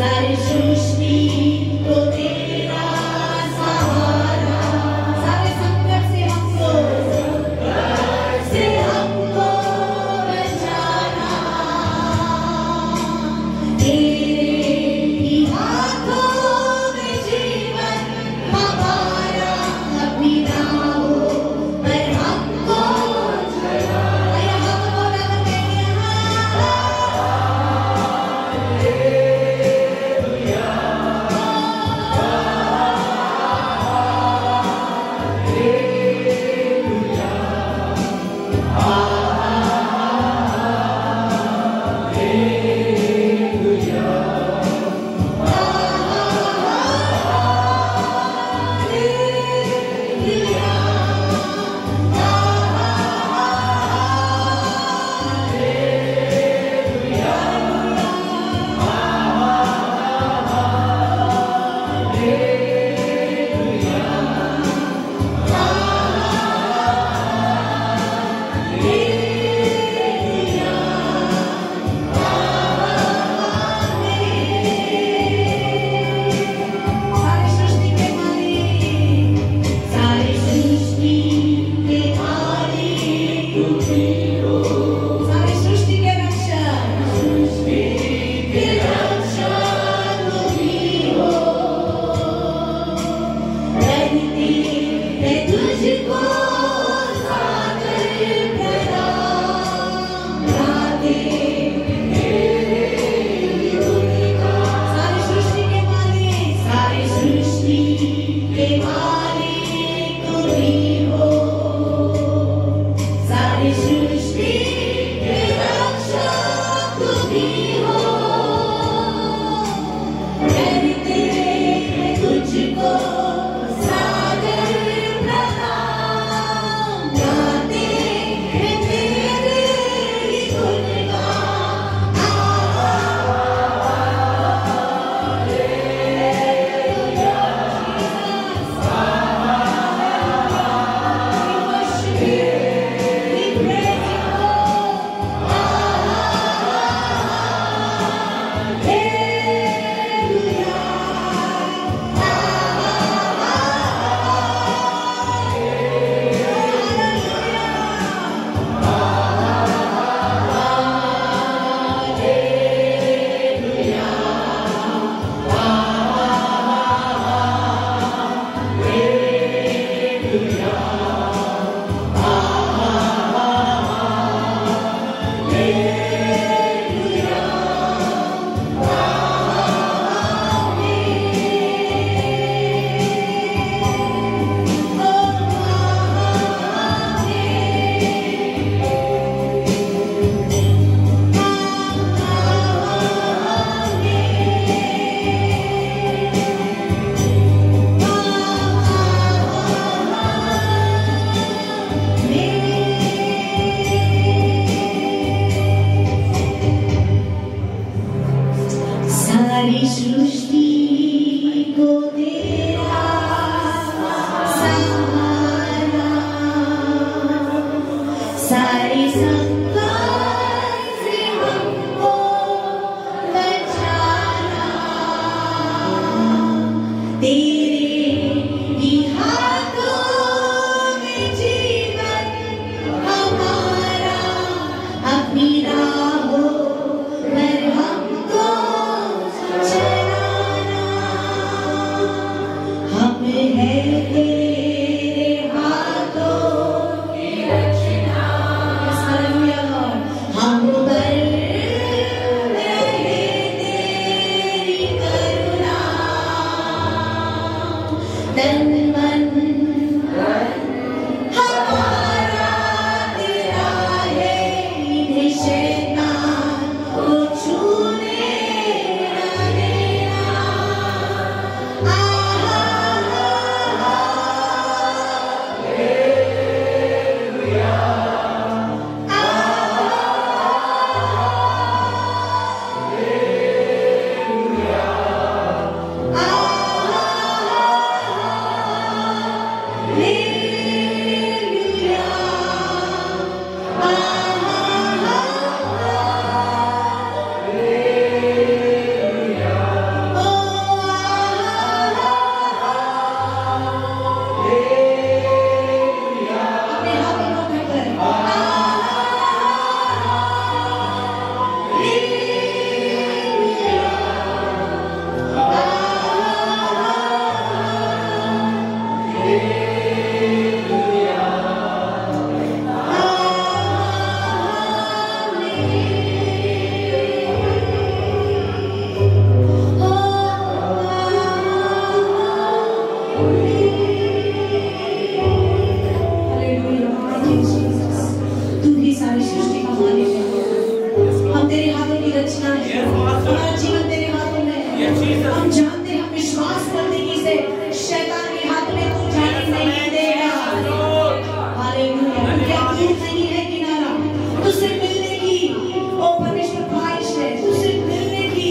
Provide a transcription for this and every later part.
सारी सृष्टि को तेरा सहारा, सारे संकट से हमको बचाना, तेरे ही हाथों में जीवन हमारा, अपनी राहों पर हमको चला। आया हम बोला करते हैं हालेलुया, हम जानते हैं, हम विश्वास करते हैं कि इसे शैतान के हाथ में तू जाने नहीं देगा। हालेलुया। क्या दूर नहीं है किनारा तुझसे मिलने की, ओ परमेश्वर ख्वाहिश है तुझसे मिलने की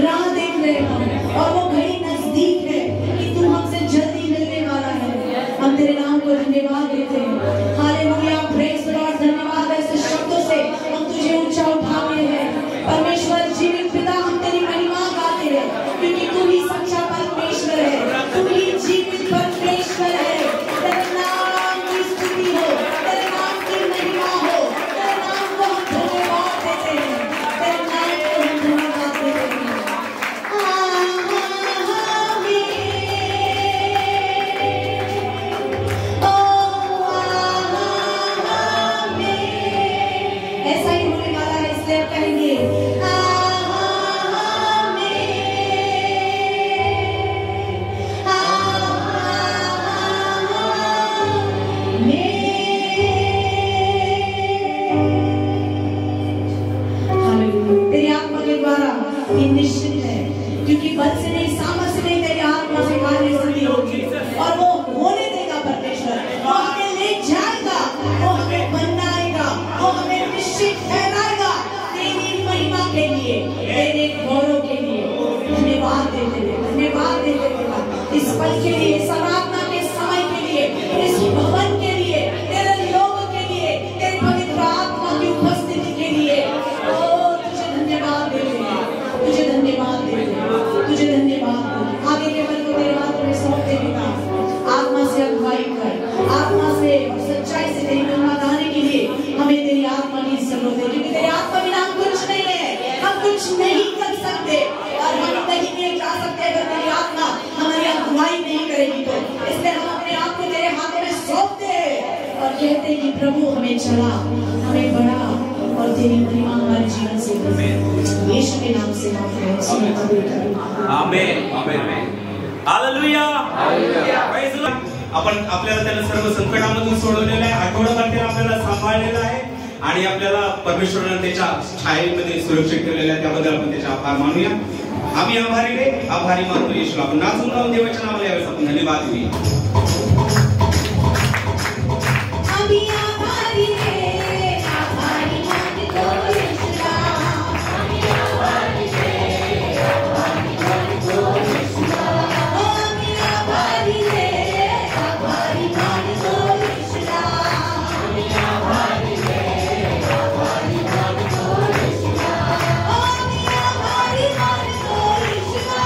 राह देख रहे हम, और वो घड़ी नजदीक है कि तू हमसे जल्दी मिलने वाला है। हम तेरे नाम को धन्यवाद देते हैं। हालेलुया। Praise the Lord. धन्यवाद ऐसे शब्दों से हम तुझे ऊंचा उठाते हैं परमेश्वर। जीवित पिता हम तेरी महिमा गाते हैं क्योंकि तू ही सच्चा परमेश्वर है, तू ही जीवित परमेश्वर है। तेरे नाम की स्तुति हो, तेरे नाम की महिमा हो, तेरे नाम को हम धन्यवाद देते हैं, तेरे नाम को हम धन्यवाद देते हैं। ऐसा ही होने वाला है, इसलिए आप कहेंगे तेरी आत्मा के द्वारा ये निश्चित है, क्योंकि बल से नहीं, सामर्थ से नहीं, तेरी आत्मा से कार्य सिद्धि होगी और वो होने देगा परमेश्वर। वो हमें ले जाएगा, वो हमें बनाएगा, वो हमें निश्चित ठहराएगा तेरी महिमा के लिए, तेरे गौरव के लिए। धन्यवाद देते हैं, धन्यवाद देते हैं इस पल के लिए, इस आराधना के समय के लिए, इस भवन के लिए, तेरे लोगों के लिए, तेरी पवित्र आत्मा की उपस्थिति के लिए। तुझे धन्यवाद देते हैं, तुझे धन्यवाद देते हैं, तुझे धन्यवाद देते हैं। आगे के पल को तेरे हाथों में सौंप दे पिता। आत्मा से अगुवाई कर, आत्मा से और सच्चाई से तेरी महिमा गाने के लिए हमें तेरी आत्मा की जरूरत है, क्योंकि तेरी आत्मा बिना हम कुछ नहीं है, हम कुछ नहीं कर सकते और हम कहीं नहीं जा सकते अगर तेरी आत्मा हमारी अगुवाई नहीं करेगी तो। इसलिए हम अपने आप को तेरे हाथों में सौंपते हैं और कहते हैं कि प्रभु हमें चला, हमें बढ़ा और तेरी महिमा हमारे जीवन से करे। यीशु के नाम से मांगते हैं, amen, amen, hallelujah, hallelujah, praise the lord. आपण आपल्याला त्याला सर्व संकटामधून सोडवलेलं आहे, आठवडाभर त्याने आपल्याला सांभाळलेलं आहे आणि आपल्याला परमेश्वराने त्याच्या छायेमध्ये सुरक्षित केलेलं आहे। त्याबद्दल आपण त्याचे आभार मानूया। आम्ही आभारी मानतो येशूला। आपण नाचून गाऊन देवाच्या नावाला यावेळेस आपण धन्यवाद देऊया। आम्ही आभारी रे, आभारी मानतो येशूला, आम्ही आभारी रे, आभारी मानतो येशूला, आम्ही आभारी रे, आभारी मानतो येशूला, आम्ही आभारी रे, आभारी मानतो येशूला, आम्ही आभारी मानतो येशूला,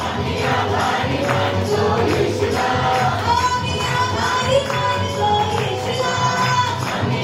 आम्ही आभारी मानतो येशूला, आम्ही आभारी मानतो येशूला, आम्ही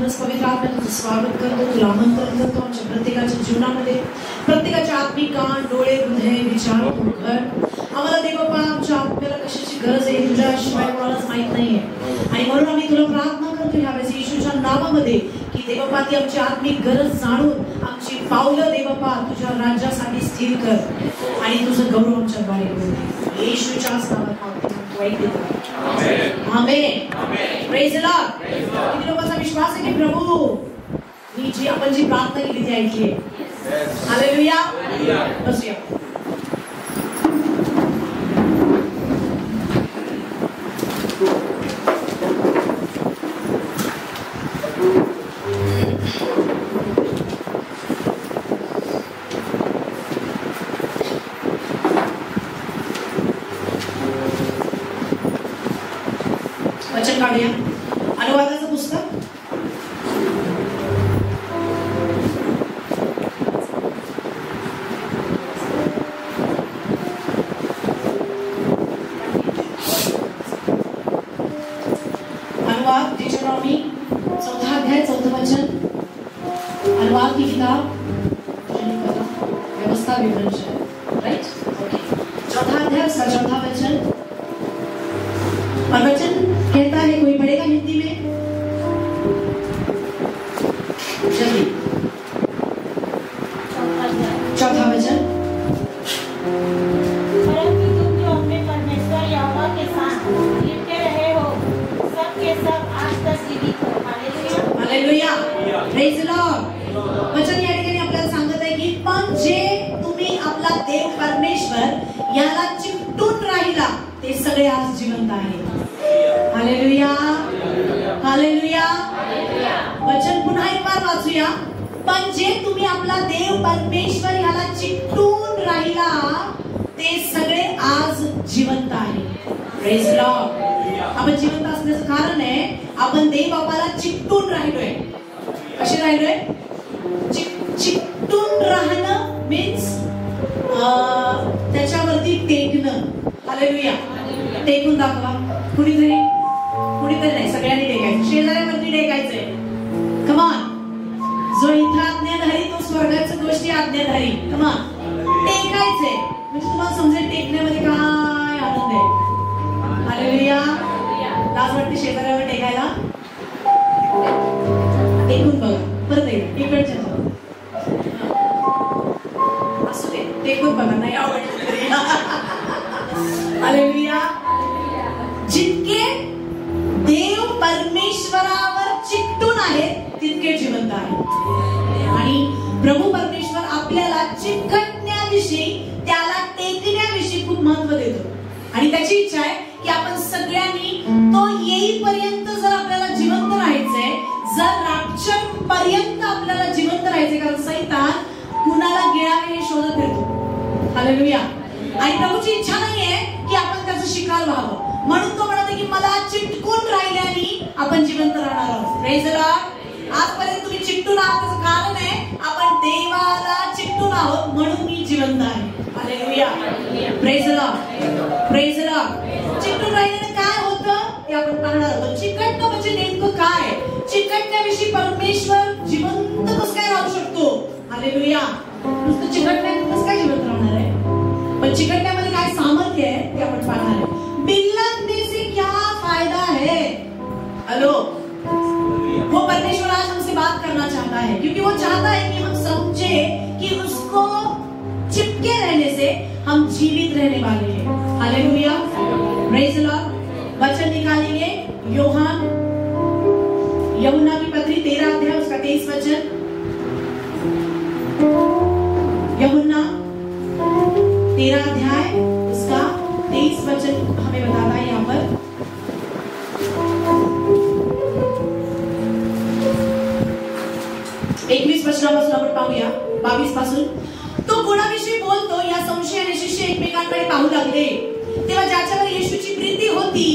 म्हणूनच पवित्र आत्म्याने तुझं स्वागत करतो, तुला आमंत्रण करतो आमच्या प्रत्येकाच्या जीवनामध्ये, प्रत्येकाच्या आत्मिक कान, डोळे, हृदय, विचार तू कर. आम्हाला देव बाबा आमच्या आत्म्याला कशाची गरज आहे तुझ्याशिवाय कोणालाच माहित नाहीये. आणि म्हणून आम्ही तुला प्रार्थना करतो ह्यावेळेस येशूच्या नावामध्ये की देव बाबा ती आमची आत्मिक गरज जाणून आमची पावलं देव बाबा तुझ्या राज्यासाठी स्थिर कर आणि तुझं गौरव आमच्याद्वारे कर. येशूच्या नावात आमेन. Praise the Lord. किती लोकांचा विश्वास आहे की प्रभू मी जी आपण जी प्रार्थना केली ती ऐकली आहे. हालेलुया. बसूया. वचन काढूया. अनुवादाचं पुस्तक अनुवाद डिटरॉनॉमी 4 अध्याय 4 वचन. अनुवाद की किताब व्यवस्था विवरण, राइट? ओके. 4 अध्याय उसका 4 वचन. और वचन कहता है, कोई पढ़ेगा हिंदी में? जल्दी. 4 वचन. परंतु तुम जो अपने परमेश्वर यहोवा के साथ लिपटे रहे हो, सब के सब आज तक जीवित हो. Hallelujah. Hallelujah. Praise the Lord. वचन या ठिकाणी आपल्याला सांगत आहे की पण जे तुम्ही आपला देव परमेश्वर याला चिकटून राहिला ते सगळे आज जिवंत आहेत. हालेलुया. हालेलुया. वचन पुन्हा एक बार वाचूया. पण जे तुम्ही आपला देव परमेश्वर याला चिकटून राहिला ते सगळे आज जिवंत आहेत. Praise the lord. आपण जिवंत असण्याचं कारण आहे आपण देव बाबाला चिकटून राहिलोय. कसे राहिलोय? चिकटून राहणं मीन्स त्याच्यावरती टेकणं. हालेलुया. टेकून दाखवा. कुणीतरी नाही, सगळ्यांनी टेकायचं. शेजाऱ्यावरती टेकायचंय. Come on. जो इथं आज्ञाधारी तो स्वर्गाच्या गोष्टी आज्ञाधारी. Come on. टेकायचंय म्हणजे तुम्हाला समजेल टेकण्यामध्ये काय आनंद आहे. हालेलुया. लाज वाटते शेजाऱ्यावर टेकायला? टेकून बघा. परत इकडच्या असू दे, टेकून बघा. नाही आवडलं तरी. हालेलुया. जितके देव परमेश्वरावर चिकटून आहेत तितके जिवंत आहेत. आणि प्रभू परमेश्वर आपल्याला चिकटण्याविषयी, त्याला टेकण्याविषयी खूप महत्व देतो. आणि त्याची इच्छा आहे की आपण सगळ्यांनी तो येईपर्यंत जर आपल्याला जिवंत राहायचंय, जर रॅप्चर पर्यंत आपल्याला जिवंत राहायचंय, कारण सैतान कुणाला गिळावे हे शोधत फिरतो. हालेलुया. आणि प्रभूची इच्छा नाहीये की आपण त्याचं शिकार व्हावं. म्हणून तो म्हणतो की मला चिटकून राहिल्याने आपण जिवंत राहणार आहोत. Praise the Lord. आजपर्यंत तुम्ही चिकटून आहात त्याचं कारण आहे आपण देवाला चिकटून आहोत म्हणून मी जिवंत आहे. Hallelujah. Praise the Lord. Praise the Lord. चिकटून राहिल्याने काय होतं ते आपण पाहणार आहोत. चिकटणं म्हणजे नेमकं काय? चिकटण्याविषयी परमेश्वर जिवंत कसं काय राहू शकतो? हालेलुया. नुसतं चिकटण्याने कसं काय जिवंत राहणार आहे? पण चिकटण्यामध्ये काय सामर्थ्य आहे ते आपण पाहणार आहे. बिलकने से क्या फायदा है? हेलो. वो परमेश्वर आज हमसे बात करना चाहता है क्योंकि वो चाहता है कि हम समझे कि उसको चिपके रहने से हम जीवित रहने वाले हैं. हालेलुया. Praise the Lord. वचन निकालेंगे यूहन्ना की पत्री 13 अध्याय उसका 23 वचन. यूहन्ना 13 अध्याय उसका 23 वचन हमें बताता है यहाँ पर. 21 वचनापासून आपण पाहूया. 22 पासून. तो कोणाविषयी बोलतो या संशयाने शिष्य एकमेकांकडे पाहू लागले. तेव्हा ज्याच्यावर येशूची प्रीती होती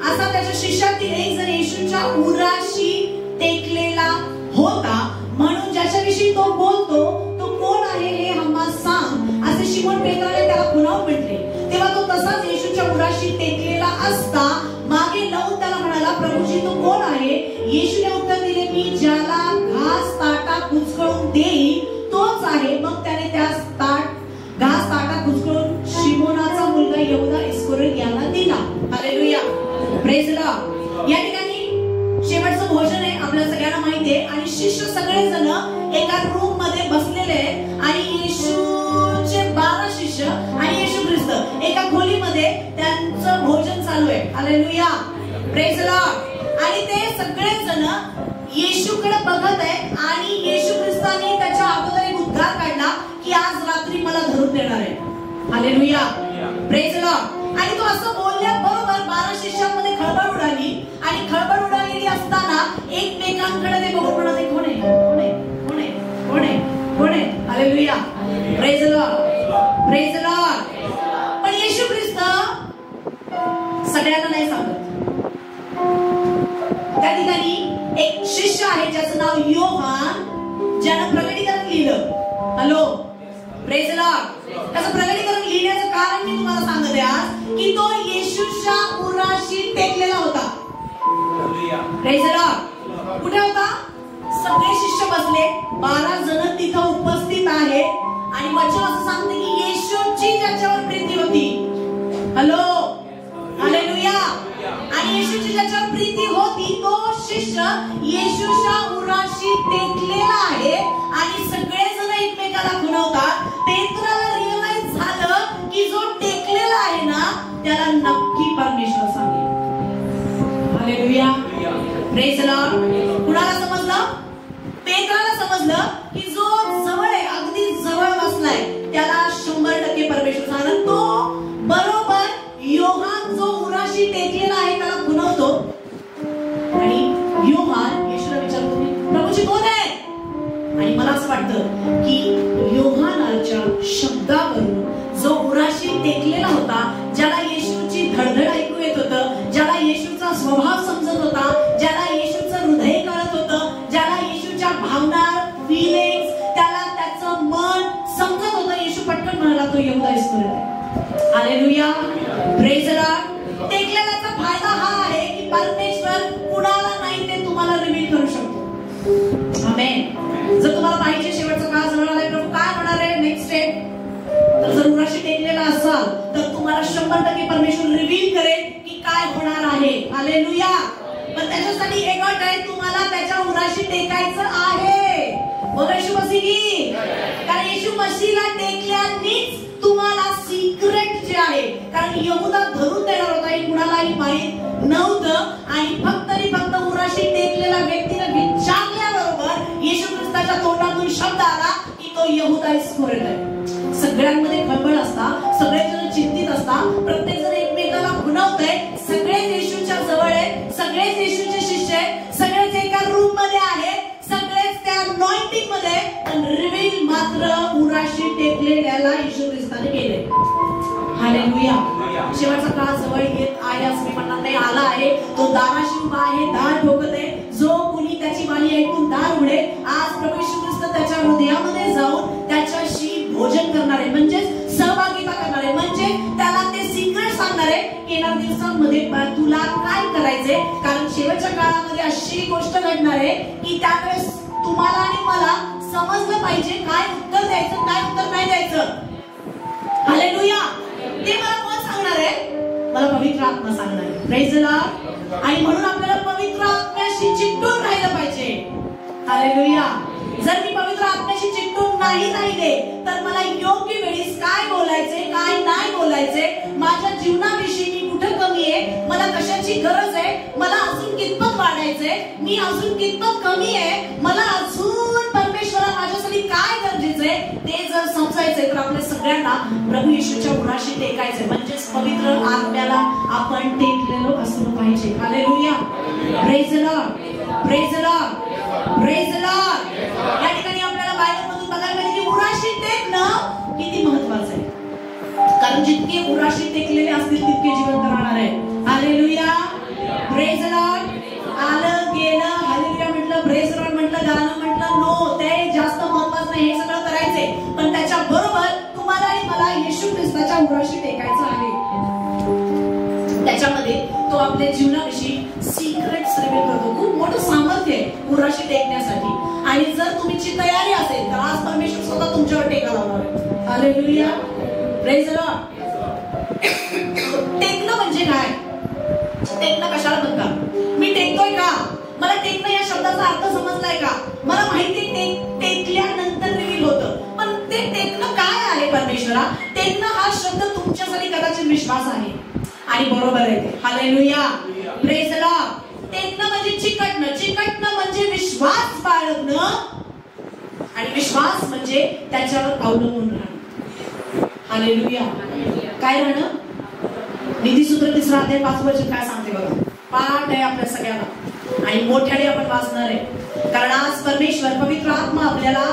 असा त्याच्या शिष्यातील एक जण येशूच्या उराशी टेकलेला होता. म्हणून ज्याच्याविषयी तो बोलतो तो कोण आहे हे आम्हाला सांग असे शिमोन पेत्राने त्याला पुन्हा म्हटले. तेव्हा तो तसाच येशूच्या उराशी टेकलेला असता मागे लावून त्याला म्हणाला, प्रभूजी तू कोण आहे? येशूने उत्तर दिले, मी ज्याला घास ताटात कुचकळून देईन तोच आहे. मग त्याने त्या घास ताटात कुचकळून शिमोनाचा मुलगा यहूदा इस्करियोत याला दिला. Hallelujah, praise Lord. या ठिकाणी शेवटचं भोजन आहे, आपल्याला सगळ्यांना माहिती आहे. आणि शिष्य सगळेजण एका रूम मध्ये बसलेले आहेत आणि येशूचे 12 शिष्य आणि येशू ख्रिस्त एका खोलीमध्ये त्यांचं भोजन चालू आहे. Hallelujah, praise Lord. आणि ते सगळेजण येशूकडे बघत आहेत आणि येशू ख्रिस्ताने त्याच्या अगोदर एक उद्गार काढला की आज रात्री मला धरून देणार आहे. Hallelujah, praise Lord. आणि तो असं बोलल्याबरोबर 12 शिष्यांमध्ये खळबळ उडाली. आणि खळबळ उडालेली असताना एकमेकांकडे ते बघून म्हणाले, कोण आहे, कोण आहे, कोण आहे, कोण आहे, कोण आहे. Hallelujah, praise Lord, praise Lord. पण येशू ख्रिस्त सगळ्यांना नाही सांगत. त्या ठिकाणी एक शिष्य आहे ज्याचं नाव योहान, ज्यानं प्रकटीकरण लिहिलं. Hello, praise Lord. त्याचं प्रकटीकरण लिहिण्याचं कारण मी तुम्हाला सांगते आज की तो येशूच्या उराशी टेकलेला होता. Praise Lord. कुठे होता? सगळे शिष्य बसले, 12 जण तिथं उपस्थित आहे आणि वचन असं सांगते की येशूची ज्याच्यावर प्रीती होती. Hello, hallelujah. आणि येशूची ज्याच्यावर प्रीती होती तो शिष्य येशूच्या उराशी टेकलेला आहे आणि सगळेजण एकमेकाला खुणवतात. पेत्राला रिअलाइज झालं की जो टेकलेला आहे ना त्याला नक्की परमेश्वर सांगेल. Hallelujah, praise Lord. कुणाला समजलं? पेत्राला समजलं की जो जवळ आहे, अगदी जवळ बसलाय, त्याला 100% परमेश्वर सांगेल. तो बरोबर योहान जो उराशी टेकलेला आहे त्याला खुणवतो आणि योहान येशूला विचारतो, प्रभूजी कोण आहे? आणि मला असं वाटतं की योहानाच्या शब्दावरून जो उराशी टेकलेला होता, ज्याला येशूची धडधड ऐकू येत होतं, ज्याला येशूचा स्वभाव समजत होता, ज्याला येशूचं हृदय कळत होतं, ज्याला येशूच्या भावना, फिलिंग्स, त्याला त्याचं मन समजत होतं, येशू पटकन म्हणाला तो यहूदा इस्करियोत आहे. Hallelujah, praise Lord. टेकलेल्याचा फायदा हा आहे की परमेश्वर कुणाला नाही ते तुम्हाला रिव्हील करू शकतो. आमेन. जर तुम्हाला पाहिजे शेवटचा काळ जवळ आलाय, प्रभू काय होणार आहे नेक्स्ट स्टेप, तर जर उराशी टेकलेला असाल तर तुम्हाला 100% परमेश्वर रिव्हील करेल की काय होणार आहे. हालेलुया. पण त्याच्यासाठी एक अट आहे, तुम्हाला त्याच्या उराशी टेकायचं आहे. बोला येशू मसीह की. कारण येशू मसीहला टेकल्यानेच तुम्हाला सिक्रेट जे आहे, कारण यहूदा धरून देणार होता हे कुणालाही माहित नव्हतं आणि फक्त उराशी टेकलेला व्यक्तीने विचारल्याबरोबर येशू ख्रिस्ताच्या तोंडातून शब्द आला की तो यहूदा इस्करियोत आहे. सगळ्यांमध्ये खळबळ असता, सगळेजण चिंतित असता, प्रत्येक जण एकमेकाला खुणवतंय, सगळेच येशूच्या जवळ आहेत, सगळेच येशूचे शिष्य आहेत, सगळेच एका रूम मध्ये आहेत, सगळेच त्या अनॉइंटिंग मध्ये, पण रिव्हील मात्र उराशी टेकलेल्याला येशू ख्रिस्ताने केले. हालेलुया. शेवटचा काळ जवळ येत आहे असं मी म्हणणार नाही, आला आहे. तो दाराशी उभा आहे, दार ठोकत आहे. जो कुणी त्याची वाणी ऐकून दार उघडेल, आज प्रभू येशू ख्रिस्त त्याच्या हृदयामध्ये जाऊन त्याच्याशी भोजन करणार आहे, म्हणजे सहभागिता करणार आहे, म्हणजे त्याला ते सिक्रेट सांगणार आहे येणाऱ्या दिवसांमध्ये तुला काय करायचंय. कारण शेवटच्या काळामध्ये अशी गोष्ट घडणार आहे की त्यावेळेस तुम्हाला आणि मला समजलं पाहिजे काय उत्तर द्यायचं, काय उत्तर नाही द्यायचं. हालेलुया. ते मला कोण सांगणार आहे? मला पवित्र आत्मा सांगणार आहे. Praise the Lord. आणि म्हणून आपल्याला पवित्र आत्म्याशी चिकटून राहिलं पाहिजे. हालेलुया. जर मी पवित्र आत्म्याशी चिकटून नाही राहिले तर मला योग्य वेळेस काय बोलायचे, काय नाही बोलायचे, माझ्या जीवनाविषयी मी कुठं कमी आहे, मला कशाची गरज आहे, मला अजून कितपत वाढायचंय, मी अजून कितपत कमी आहे, मला अजून परमेश्वरा माझ्यासाठी काय गरजेचं आहे ते जर समजायचंय तर आपल्या सगळ्यांना प्रभू येशूच्या उराशी टेकायचंय, म्हणजेच पवित्र आत्म्याला आपण टेकलेलो असलं पाहिजे. Hallelujah. Praise the Lord, praise the Lord, praise the Lord. या ठिकाणी आपल्याला बायबलमधून बघायला मिळते की उराशी टेकणं किती महत्त्वाचं आहे. कारण जितके उराशी टेकलेले असतील तितके जिवंत राहणार आहे. हालेलुया. Praise the Lord. आलं गेलं हालेलुया म्हटलं, प्रेज द लॉर्ड म्हटलं, गाणं म्हटलं, नो ते जास्त महत्त्वाचं नाही, हे सगळं करायचंय, पण त्याच्या बरोबर तुम्हाला आणि मला येशू ख्रिस्ताच्या उराशी टेकायचं आहे. त्याच्यामध्ये तो आपल्या जीवनाविषयी सिक्रेट्स रिव्हील करतो. खूप मोठं सामर्थ्य आहे पुराशी टेकण्यासाठी. आणि जर तुमची तयारी असेल तर आज परमेश्वर स्वतः तुमच्यावर टेका लावणार आहे. Hallelujah, praise the lord. टेकणं म्हणजे काय? टेकणं कशाला म्हणतात? मी टेकतोय का? मला टेकणं या शब्दाचा अर्थ समजलाय का? मला माहिती टेकल्यानंतर रिव्हील होतं. पण ते टेकणं काय आहे परमेश्वरा? टेकणं हा शब्द तुमच्यासाठी कदाचित विश्वास आहे आणि बरोबर आहे ते. Hallelujah, praise the lord. टेकणं म्हणजे चिकटणं. चिकटणं म्हणजे विश्वास बाळगणं आणि विश्वास म्हणजे त्याच्यावर अवलंबून राहणं. हालेलुया. काय राहणं? नीतिसूत्र 3 अध्याय 5 वचन काय सांगते बघा. पाठ आहे आपल्या सगळ्यांना आणि मोठ्याने आपण वाचणार आहे. कारण आज परमेश्वर पवित्र आत्मा आपल्याला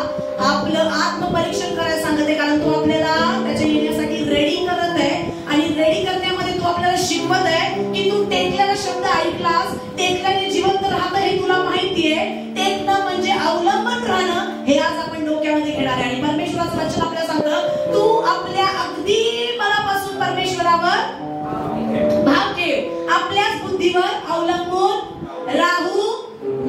आपलं आत्मपरीक्षण करायला सांगत आहे. कारण तो आपल्याला त्याच्या येण्यासाठी रेडी करत आहे आणि रेडी करण्यामध्ये तो आपल्याला शिकवत आहे की तू टेकलेला शब्द ऐकलास, टेकल्याने जिवंत राहतं हे तुला माहिती आहे. टेकणं म्हणजे अवलंबन राहणं हे आज आपण डोक्यामध्ये घेणार आहे. आणि परमेश्वराचं वचन आपल्याला सांगतं तू आपल्या अगदी मनापासून परमेश्वरावर भाव ठेव, आपल्याच बुद्धीवर अवलंबून राहू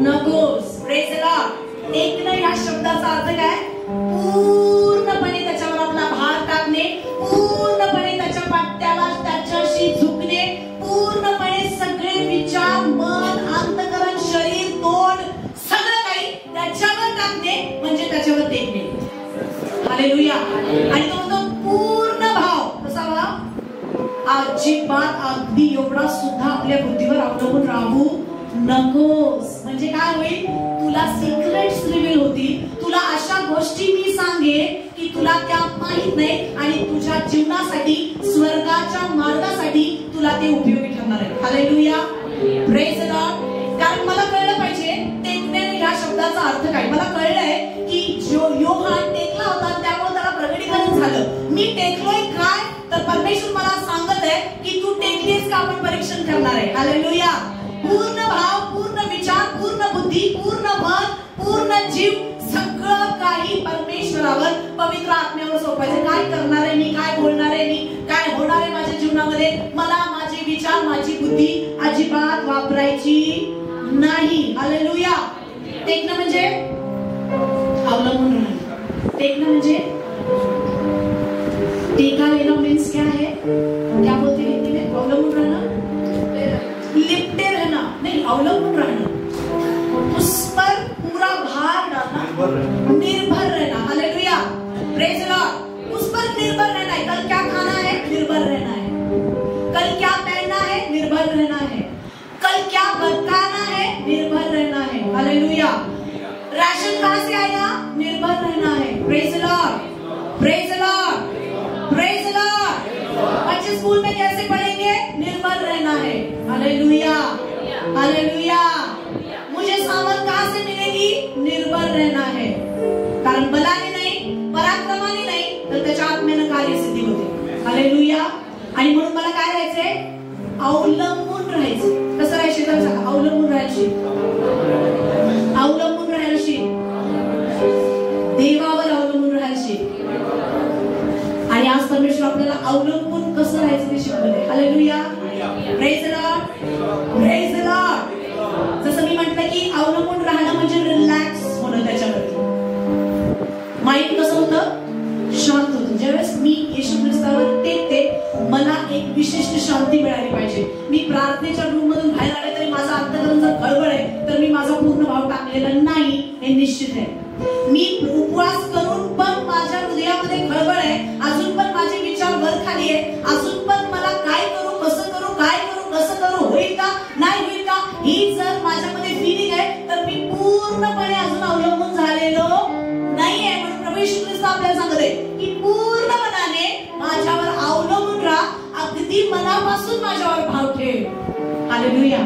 नकोस. Praise the lord. टेकणं या शब्दाचा अर्थ काय? पूर्णपणे त्याच्यावर आपला भार टाकणे, पूर्णपणे त्याच्या पाट्याला त्याच्याशी झुकणे, पूर्णपणे सगळे विचार, मन, अंतःकरण, शरीर, तोंड सगळं काही त्याच्यावर टाकणे म्हणजे त्याच्यावर टेकणे. हालेलुया. आणि तो म्हणतो पूर्ण भाव. कसा भाव? अजिबात अगदी एवढा सुद्धा आपल्या बुद्धीवर अवलंबून राहू नकोस. म्हणजे काय होईल? तुला सिक्रेट्स रिव्हील होतील. तुला अशा गोष्टी मी सांगेन की तुला त्या माहित नाही आणि तुझ्या जीवनासाठी, स्वर्गाच्या मार्गासाठी तुला ते उपयोगी ठरणार आहे. Hallelujah, praise the Lord. कारण मला कळलं पाहिजे टेकणे या शब्दाचा अर्थ काय. मला कळलंय की जो योहान टेकला होता त्यामुळे त्याला प्रगटीकरण झालं. मी टेकलोय काय? तर परमेश्वर मला सांगत आहे की तू टेकलीस का आपण परीक्षण करणार आहे. हालेलुया. पूर्ण भाव, पूर्ण विचार, पूर्ण बुद्धी, पूर्ण मन, पूर्ण जीव सगळं काही परमेश्वरावर, पवित्र आत्म्यावर सोपायचं. काय करणार आहे मी, काय बोलणार आहे मी, काय होणार आहे माझ्या जीवनामध्ये, मला माझे विचार, माझी बुद्धी अजिबात वापरायची नाही. हालेलुया. टेकणं म्हणजे अवलंबून राहणं. टेकणं म्हणजे टीका लेना मीन्स क्या है? क्या बोलते हैं हिंदी में? अवलंबून रहना, लिपटे रहना नहीं, अवलंबून रहना, उस पर पूरा भार डालना, निर्भर रहना. Hallelujah, praise the lord. उस पर निर्भर रहना है. कल क्या खाना है? निर्भर रहना है. कल क्या पहनना है? निर्भर रहना है. कल क्या बरताना है? निर्भर रहना है. हालेलुया. राशन कहां से आएगा? निर्भर रहना है. Praise the Lord, praise the Lord, praise the Lord. बच्चे स्कूल में कैसे पढ़ेंगे? निर्भर रहना है. Hallelujah, hallelujah. मुझे सामर्थ कहां से मिलेगी? निर्भर रहना है. कारण बलाने नाही, पराक्रमाने नाही, तर त्याच्या आत्म्यानं कार्यसिद्धी होते. हालेलुया. आणि म्हणून मला काय राहायचंय? अवलंबून राहायचं. कसं राहायचं तर सांगा. अवलंबून राहायची, अवलंबून राहायची, देवावर अवलंबून राहायची. आणि आज परमेश्वर आपल्याला अवलंबून कसं राहायचं ते शिकवते. Hallelujah, praise the Lord, praise the Lord. जसं मी म्हटलं की अवलंबून राहणं म्हणजे रिलॅक्स होणं. त्याच्यावरती माइंड कसं होतं? शांत होतं. ज्यावेळेस मी येशू ख्रिस्तावर टेकते मला एक विशिष्ट शांती मिळाली पाहिजे. मी प्रार्थनेच्या रूम मधून बाहेर आले तरी माझा अंतःकरण जर गडबड आहे तर मी माझा पूर्ण भाव टाकलेला नाही हे निश्चित आहे. मी उपवास करून पण माझ्या हृदयामध्ये गडबड आहे, अजून पण माझे विचार वर खाली आहे, अजून पण मला काय करू, कसं करू, काय करू, कसं करू, होईल का नाही होईल का, ही जर माझ्यामध्ये फिलिंग आहे तर मी पूर्णपणे अजून अवलंबून झालेलो नाहीये. म्हणून प्रभू येशू ख्रिस्त आपल्याला सांगत आहे की पूर्ण मनाने माझ्यावर अवलंबून राहा, अगदी मनापासून माझ्यावर भाव ठेव. हालेलुया.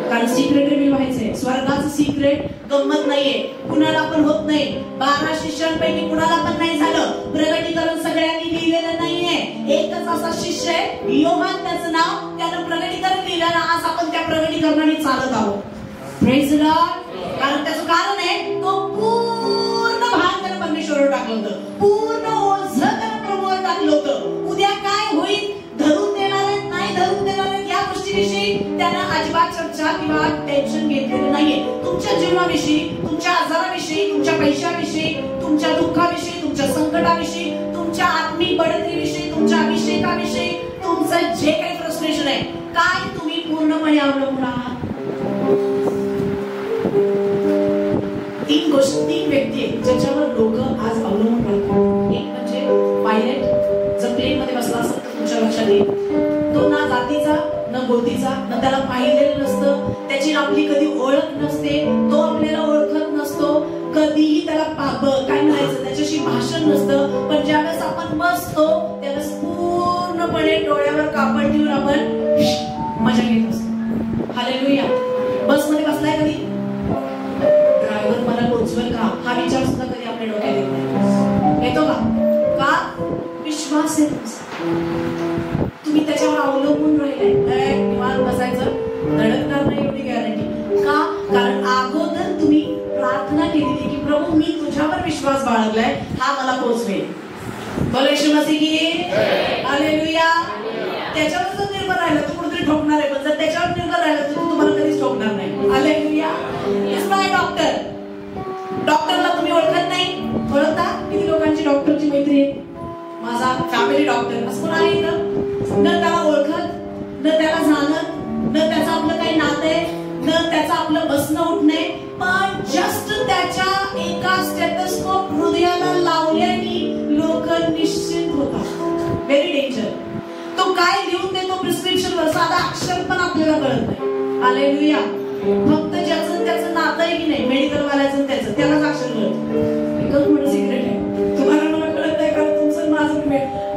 कारण सिक्रेट रिव्हील व्हायचंय. स्वर्गाचं सिक्रेट गंमत नाहीये, कुणाला पण होत नाही. 12 शिष्यांपैकी कुणाला पण नाही झालं. प्रगटीकरण सगळ्यांनी लिहिलेलं नाहीये. एकच असा शिष्य आहे योहान, त्याचं नाव, त्यानं प्रगटीकरण लिहिलं. आज आपण त्या प्रगटीकरणाने चालत आहोत. Praise the Lord. कारण त्याचं कारण आहे तो पूर्ण भार त्यानं परमेश्वरावर टाकलं होतं, पूर्ण ओझं त्यानं प्रभूवर टाकलं होतं. उद्या काय होईल, धरून देणार आहेत नाही धरून देणार आहेत या गोष्टीविषयी त्यानं अजिबात चर्चा किंवा टेन्शन घेतलेलं नाहीये. तुमच्या जीवनात कामाविषयी, तुमच्या आजाराविषयी, तुमच्या पैशाविषयी, तुमच्या दुःखाविषयी, तुमच्या संकटाविषयी, तुमच्या आत्मिक बढतीविषयी, तुमच्या अभिषेकाविषयी, तुमचं जे काही फ्रस्ट्रेशन आहे, काय तुम्ही पूर्णपणे अवलंबून आहात? तीन व्यक्ती आहेत ज्याच्यावर लोक आज अवलंबून राहतात. एक म्हणजे पायलट, जर प्लेन मध्ये बसला असेल तर तुमच्या लक्षात येईल, तो ना जातीचा न गोतीचा, न त्याला पाहिलेलं नसतं, त्याची आपली कधी ओळख नसते, तो आपल्याला ओळखत नसतो, कधीही त्याला काय म्हणायचं त्याच्याशी भाषण नसतं. पण ज्यावेळेस आपण बसतो त्यावेळेस पूर्णपणे डोळ्यावर कापड ठेवून आपण मजा घेत असतो. हालेलुया. बस मध्ये बसलाय कधी? ड्रायव्हर मला पोहोचवेल का हा विचार सुद्धा कधी आपल्या डोक्यात येतो का? विश्वास आहे तुम्ही त्याच्यावर अवलंबून राहिले, निवांत बसायचं, धडकणार नाही एवढी गॅरंटी. का? कारण अगोदर तुम्ही प्रार्थना केलेली की प्रभू मी तुझ्यावर विश्वास बाळगलाय, हा मला पोहोचवेल. बोला येशू मसीह की हालेलुया. त्याच्यावर जर निर्भर राहिलं तर कुठेतरी ठोकणार आहे, पण जर त्याच्यावर निर्भर राहिलं तर तुम्हाला कधीच ठोकणार नाही. हालेलुया. इज माय डॉक्टरला तुम्ही ओळखत नाही, ओळखता? किती लोकांची डॉक्टरची मैत्री आहे? माझा फॅमिली डॉक्टर असं कोण आहे का? न त्याला ओळखत, न त्याला जाणत, न त्याचं आपलं काही नातं आहे, न त्याचं आपलं बसणं उठणे, पण जस्ट त्याच्या एका स्टेथोस्कोप हृदयाला लावल्याने लोक निश्चित होतात. Very danger. तो काय लिहून देतो प्रिस्क्रिप्शनवर, साधा अक्षर पण आपल्याला कळत नाही. हालेलुया. फक्त ज्याचं त्याचं नातं आहे की नाही, मेडिकल वाल्याचं त्यालाच अक्षर कळतं. एकच मोठं सिक्रेट आहे, तुम्हाला मला कळत नाही कारण तुमचं माझं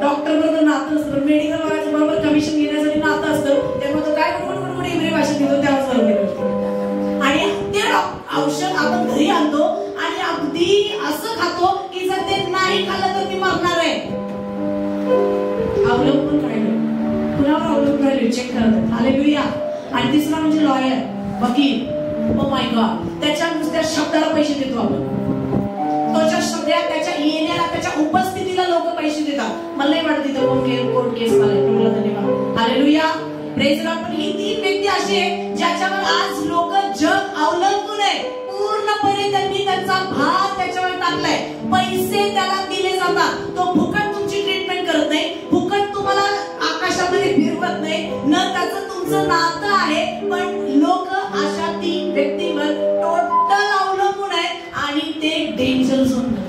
डॉक्टर बरोबर नातं नसतं, मेडिकल वाल्याचं बरोबर कमिशन घेण्यासाठी नातं असतं. त्यामुळे तो काय मोठमोठे इब्री भाषा घेतो त्याच बरोबर. आणि ते औषध आपण घरी आणतो आणि अगदी असं खातो की जर ते नाही खाल्लं तर मी मरणार आहे. अवलंबून राहिलो, कुणावर अवलंबून राहिलो चेक करत. हालेलुया. आणि तिसरा म्हणजे लॉयर, वकील. Oh my God. त्याच्या नुसत्या शब्दाला पैसे देतो आपण, त्याच्या येण्याला, त्याच्या उपस्थितीला लोक पैसे देतात. मला नाही वाटत तिथं कोर्ट केस मला. धन्यवाद. हालेलुया. Praise God. पण ही तीन व्यक्ती अशी आहे ज्याच्यावर आज लोक जग अवलंबून आहे. पूर्णपणे त्यांनी त्यांचा भार त्याच्यावर टाकलाय. पैसे त्याला दिले जातात. तो फुकट तुमची ट्रीटमेंट करत नाही, फुकट तुम्हाला आकाशामध्ये फिरवत नाही, न त्याचं तुमचं नातं आहे. पण लोक अशा तीन व्यक्तीवर टोटल अवलंबून आहेत आणि ते डेंजर झोन मध्ये.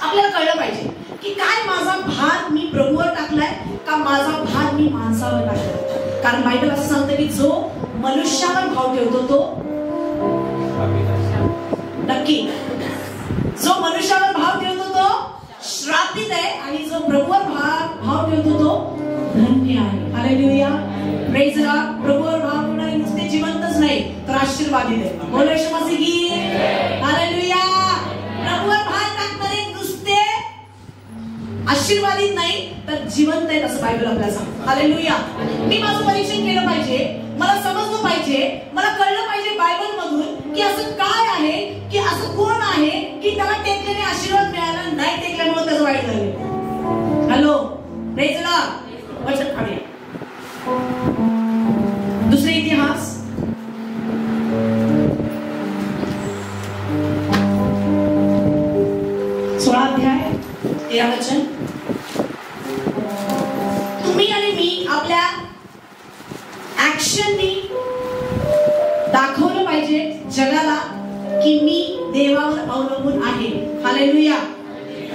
आपल्याला कळलं पाहिजे की काय माझा भार मी प्रभूवर टाकलाय का माझा भार मी माणसावर टाकलाय. कारण बायबल असं सांगतं की जो मनुष्यावर भाव ठेवतो तो नक्की, जो मनुष्यावर भाव ठेवतो तो श्रापित आहे आणि जो प्रभूवर भाव ठेवतो तो धन्य आहे. हालेलुया. Praise God. प्रभूवर भाव ठेवणारे नुसते जिवंतच नाही तर आशीर्वादित आहे. बोला येशू मसीह की हालेलुया. प्रभूवर भाव टाकणारे नुसते आशीर्वादित नाही तर जिवंत आहेत असं बायबल आपल्याला सांगतं. हालेलुया. मी माझं परीक्षण केलं पाहिजे, मला समजलं पाहिजे, मला कळलं पाहिजे बायबल मधून की असं काय आहे, की असं कोण आहे की त्याला टेकल्याने आशीर्वाद मिळाला, नाही टेकल्यामुळे त्याचं वाईट झालं. हॅलो. Praise God. वचन काढूया. दुसरे इतिहास 16 अध्याय 13 वचन. तुम्ही आणि मी आपल्या ऍक्शननी दाखवलं पाहिजे जगाला की मी देवावर अवलंबून आहे. हालेलुया.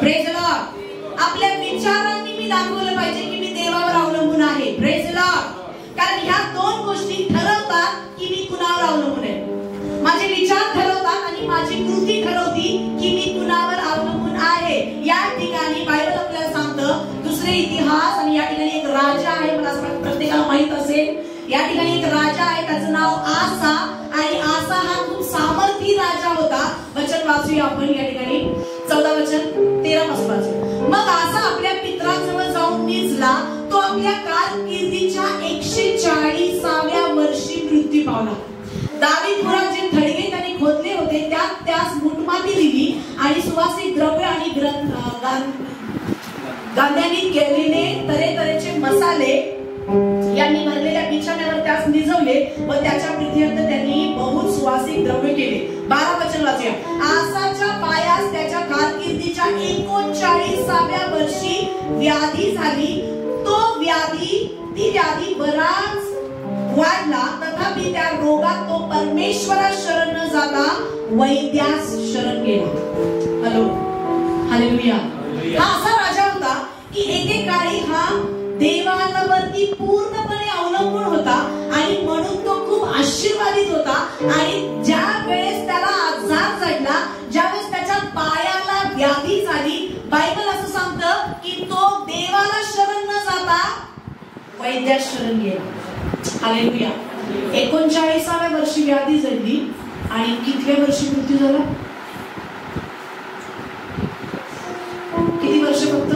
Praise Lord. आपल्या विचारांनी मी दाखवलं पाहिजे की मी देवावर अवलंबून आहे. Praise Lord. कारण ह्या दोन गोष्टी ठरवतात की मी कुणावर अवलंबून आहे. माझे विचार ठरवतात आणि माझी कृती ठरवती की मी कुणावर अवलंबून आहे. या ठिकाणी बायबल आपल्याला सांगतं दुसरे इतिहास, आणि या ठिकाणी एक राजा आहे, मला प्रत्येकाला माहित असेल. या ठिकाणी एक राजा आहे, त्याचं नाव आसा, आणि आसा हा खूप सामर्थी राजा होता. वचन वाचूया आपण या ठिकाणी 14 वचन 13 पासून वाचू. मग आसा आपल्या पितरांजवळ जाऊन निजला. तो आपल्या कारकिर्दीच्या 140व्या वर्षी मृत्यू पावला. दावीदपुरात जे थडगे त्यांनी खोदले होते त्यात त्यास मुठमाती दिली आणि सुवासिक द्रव्य आणि गांध्यांनी केलेले तऱ्हेतऱ्हेचे मसाले यांनी भरलेल्या बिछाण्यावर त्यास निजवले व त्याच्या प्रीत्यर्थ त्यांनी बहुत सुवासिक द्रव्य केले. 12 वचन वाचूया. आसाच्या पायास त्याच्या कारकिर्दीच्या 39व्या वर्षी व्याधी झाली. ती व्याधी बराच वाढला, तथापि त्या रोगात तो परमेश्वरास शरण न जाता वैद्यास शरण गेला. Hello, hallelujah. हा असा राजा होता की एकेकाळी हा देवावरती पूर्णपणे अवलंबून होता आणि म्हणून तो खूप आशीर्वादित होता. आणि ज्या वेळेस त्याला आजार झाला, ज्यावेळेस त्याच्या पायाला व्याधी झाली, बायबल असं सांगतं की तो देवाला शरण न जाता वैद्यास शरण गेला. हालेलुया. 39व्या वर्षी व्याधी झाली आणि कितव्या वर्षी मृत्यू झाला? किती वर्ष? फक्त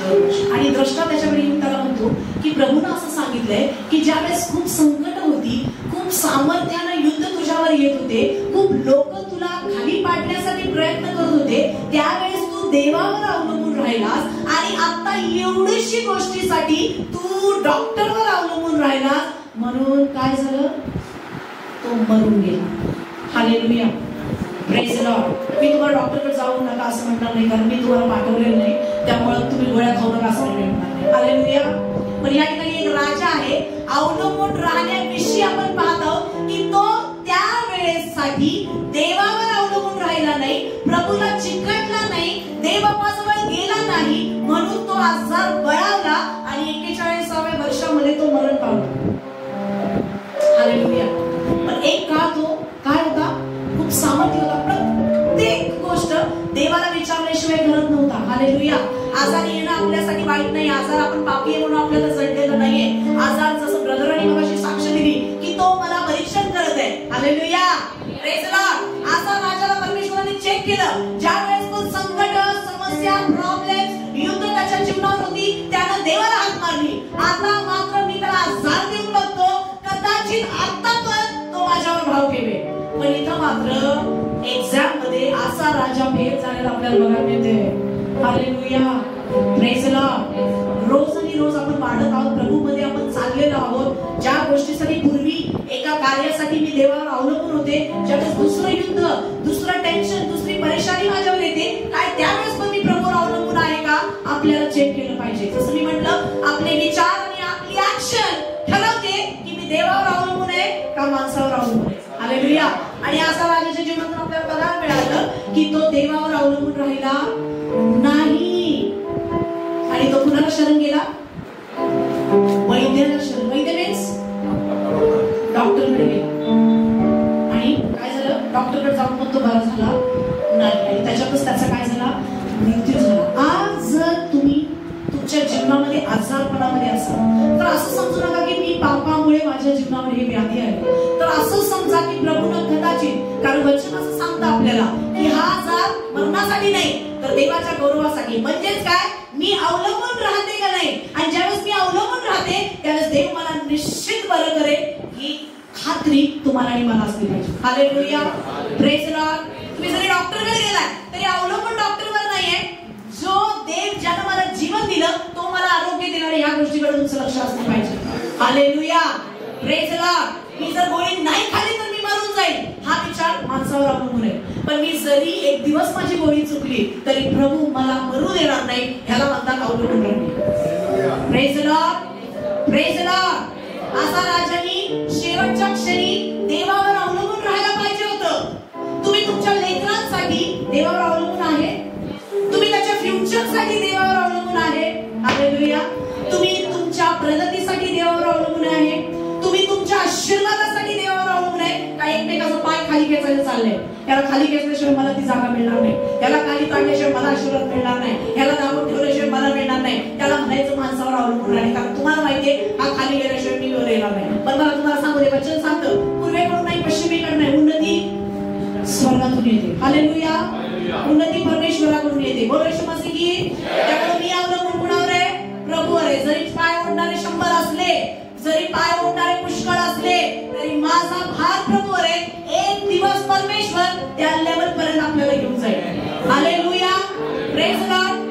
2 वर्ष. आणि द्रष्टा त्याच्याकडे येऊन त्याला म्हणतो की प्रभूनं असं सांगितलंय की ज्यावेळेस खूप संकट होती, खूप सामर्थ्यानं युद्ध तुझ्यावर येत होते, खूप लोक तुला खाली पाडण्यासाठी प्रयत्न करत होते, त्यावेळेस तू देवावर अवलंबून राहिलास आणि आता एवढीशी गोष्टीसाठी तू डॉक्टरवर अवलंबून राहिलास, म्हणून काय झालं? तो मरून गेला. हालेलुया. Praise the lord. मी तुम्हाला डॉक्टरकडे जाऊ नका असं म्हणणार नाही, कारण मी तुम्हाला पाठवलेलं नाही, त्यामुळे तुम्ही गोळ्या खाऊ नका असं म्हणणार नाही. हालेलुया. पण या ठिकाणी एक राजा आहे, अवलंबून राहण्याविषयी आपण पाहतो की तो त्या वेळेसाठी देवावर अवलंबून राहिला नाही, प्रभूला चिकटला नाही, देवबापाजवळ गेला नाही, म्हणून तो आजार बळावला आणि 41व्या वर्षामध्ये तो मरण पावला. हालेलुया. पण एक काळ तो काय होता? खूप सामर्थ्य होता. प्रत्येक गोष्ट देवाला विचारल्याशिवाय घडत नव्हता. हालेलुया. आजार येणं आपल्यासाठी वाईट नाही. आजार आपण पापी आहे म्हणून आपल्याला जडलेलं नाहीये. आजार जसं ब्रदरांनी मगाशी साक्ष दिली की तो मला परीक्षण करत आहे. हालेलुया. Praise the Lord. आजार राजाला परमेश्वराने चेक केलं. ज्या वेळेस तो संकट, समस्या, प्रॉब्लेम, युद्ध त्याच्या जीवनावर होती, त्यानं देवाला हाक मारली. आता मात्र मी त्याला आजार देऊन बघतो, कदाचित आता पण तो माझ्यावर भाव ठेवे. पण इथं मात्र एक्झाम मध्ये असा राजा फेल झालेला आपल्याला बघायला मिळते. हालेलुया. Praise the lord. रोज आणि रोज आपण वाढत आहोत, प्रभूमध्ये आपण चाललेलो आहोत. ज्या गोष्टीसाठी पूर्वी एका कार्यासाठी मी देवावर अवलंबून होते, ज्यावेळेस दुसरं युद्ध, दुसरं टेन्शन, दुसरी परेशानी माझ्यावर येते, काय त्यावेळेस पण मी प्रभूवर अवलंबून आहे का? आपल्याला चेक केलं पाहिजे. जसं मी म्हटलं, आपले विचार आणि आपली ऍक्शन ठरवते की मी देवावर अवलंबून आहे का माणसावर अवलंबून आहे. हालेलुया. आणि असा राजाच्या जीवनातून आपल्याला बघायला मिळालं की तो देवावर अवलंबून राहिला नाही आणि तो कुणाला शरण गेला? वैद्याला शरण. वैद्य मीन्स डॉक्टरकडे गेला. आणि काय झालं? डॉक्टरकडे जाऊन पण तो बरा झाला नाही आणि त्याच्यातच त्याचा काय झाला? मृत्यू झाला. आज जर तुम्ही तुमच्या जीवनामध्ये आजारपणामध्ये असाल तर असं समजू नका की मी पापामुळे माझ्या जीवनावर हे व्याधी आहे. तर असं समजा की प्रभूनं कदाचित, कारण वचन असं सांगतं आपल्याला की हा आजार मरणासाठी नाही तर देवाच्या गौरवासाठी. म्हणजेच काय? मी अवलंबून राहते का नाही, आणि ज्यावेळेस मी अवलंबून राहते त्यावेळेस देव मला निश्चित बरं करेल, ही खात्री तुम्हाला आणि मला असली पाहिजे. हालेलुया. Praise the Lord. तुम्ही जरी डॉक्टरकडे गेलाय तरी अवलंबून डॉक्टरवर नाहीये. जो देव ज्यानं मला जीवन दिलं तो मला आरोग्य देणार, ह्या गोष्टीकडे तुमचं लक्ष असलं पाहिजे. हालेलुया. Praise the lord. मी जर गोळी नाही खाल्ली तर मी मरून जाईल, हा विचार माणसावर अवलंबून आहे. पण मी जरी एक दिवस माझी गोळी चुकली तरी प्रभू मला मरू देणार नाही, ह्याला म्हणतात अवलंबून राहणे. Praise the Lord. Praise the Lord. असा राजांनी शेवटच्या क्षणी देवावर अवलंबून राहायला पाहिजे होतं. तुम्ही तुमच्या लेकरांसाठी देवावर अवलंबून आहे, तुम्ही त्याच्या फ्युचरसाठी देवावर अवलंबून आहे. हालेलुया. तुम्ही तुमच्या प्रगतीसाठी देवावर अवलंबून आहे, तुम्ही तुमच्या आशीर्वादासाठी देवावर अवलंबून आहे. काही एकमेकाचा पाय खाली खेचायला चाललंय, याला खाली खेचल्याशिवाय मला ती जागा मिळणार नाही, याला खाली काढल्याशिवाय मला आशीर्वाद मिळणार नाही, याला दाबून ठेवल्याशिवाय मला मिळणार नाही. त्याला म्हणायचं माणसावर अवलंबून राहिले, कारण तुम्हाला माहितीये हा खाली गेल्याशिवाय मी वर येणार नाही. पण मला तुम्हाला सांगू दे, वचन सांगतं पूर्वेकडून नाही, पश्चिमेकडून नाही, उन्नती स्वर्गातून येते. हालेलुया. उन्नती परमेश्वराकडून येते. बोल येशू मसीह की. त्यामुळे मी अवलंबून कुणावर आहे? प्रभूवर आहे. जरी पाय ओढणारे 100 असले, जरी पाय ओढणारे पुष्कळ असले, तरी माझा भार प्रभूवर आहे. एक दिवस परमेश्वर त्या लेवल पर्यंत आपल्याला घेऊन जाईल. हालेलुया. Praise the Lord.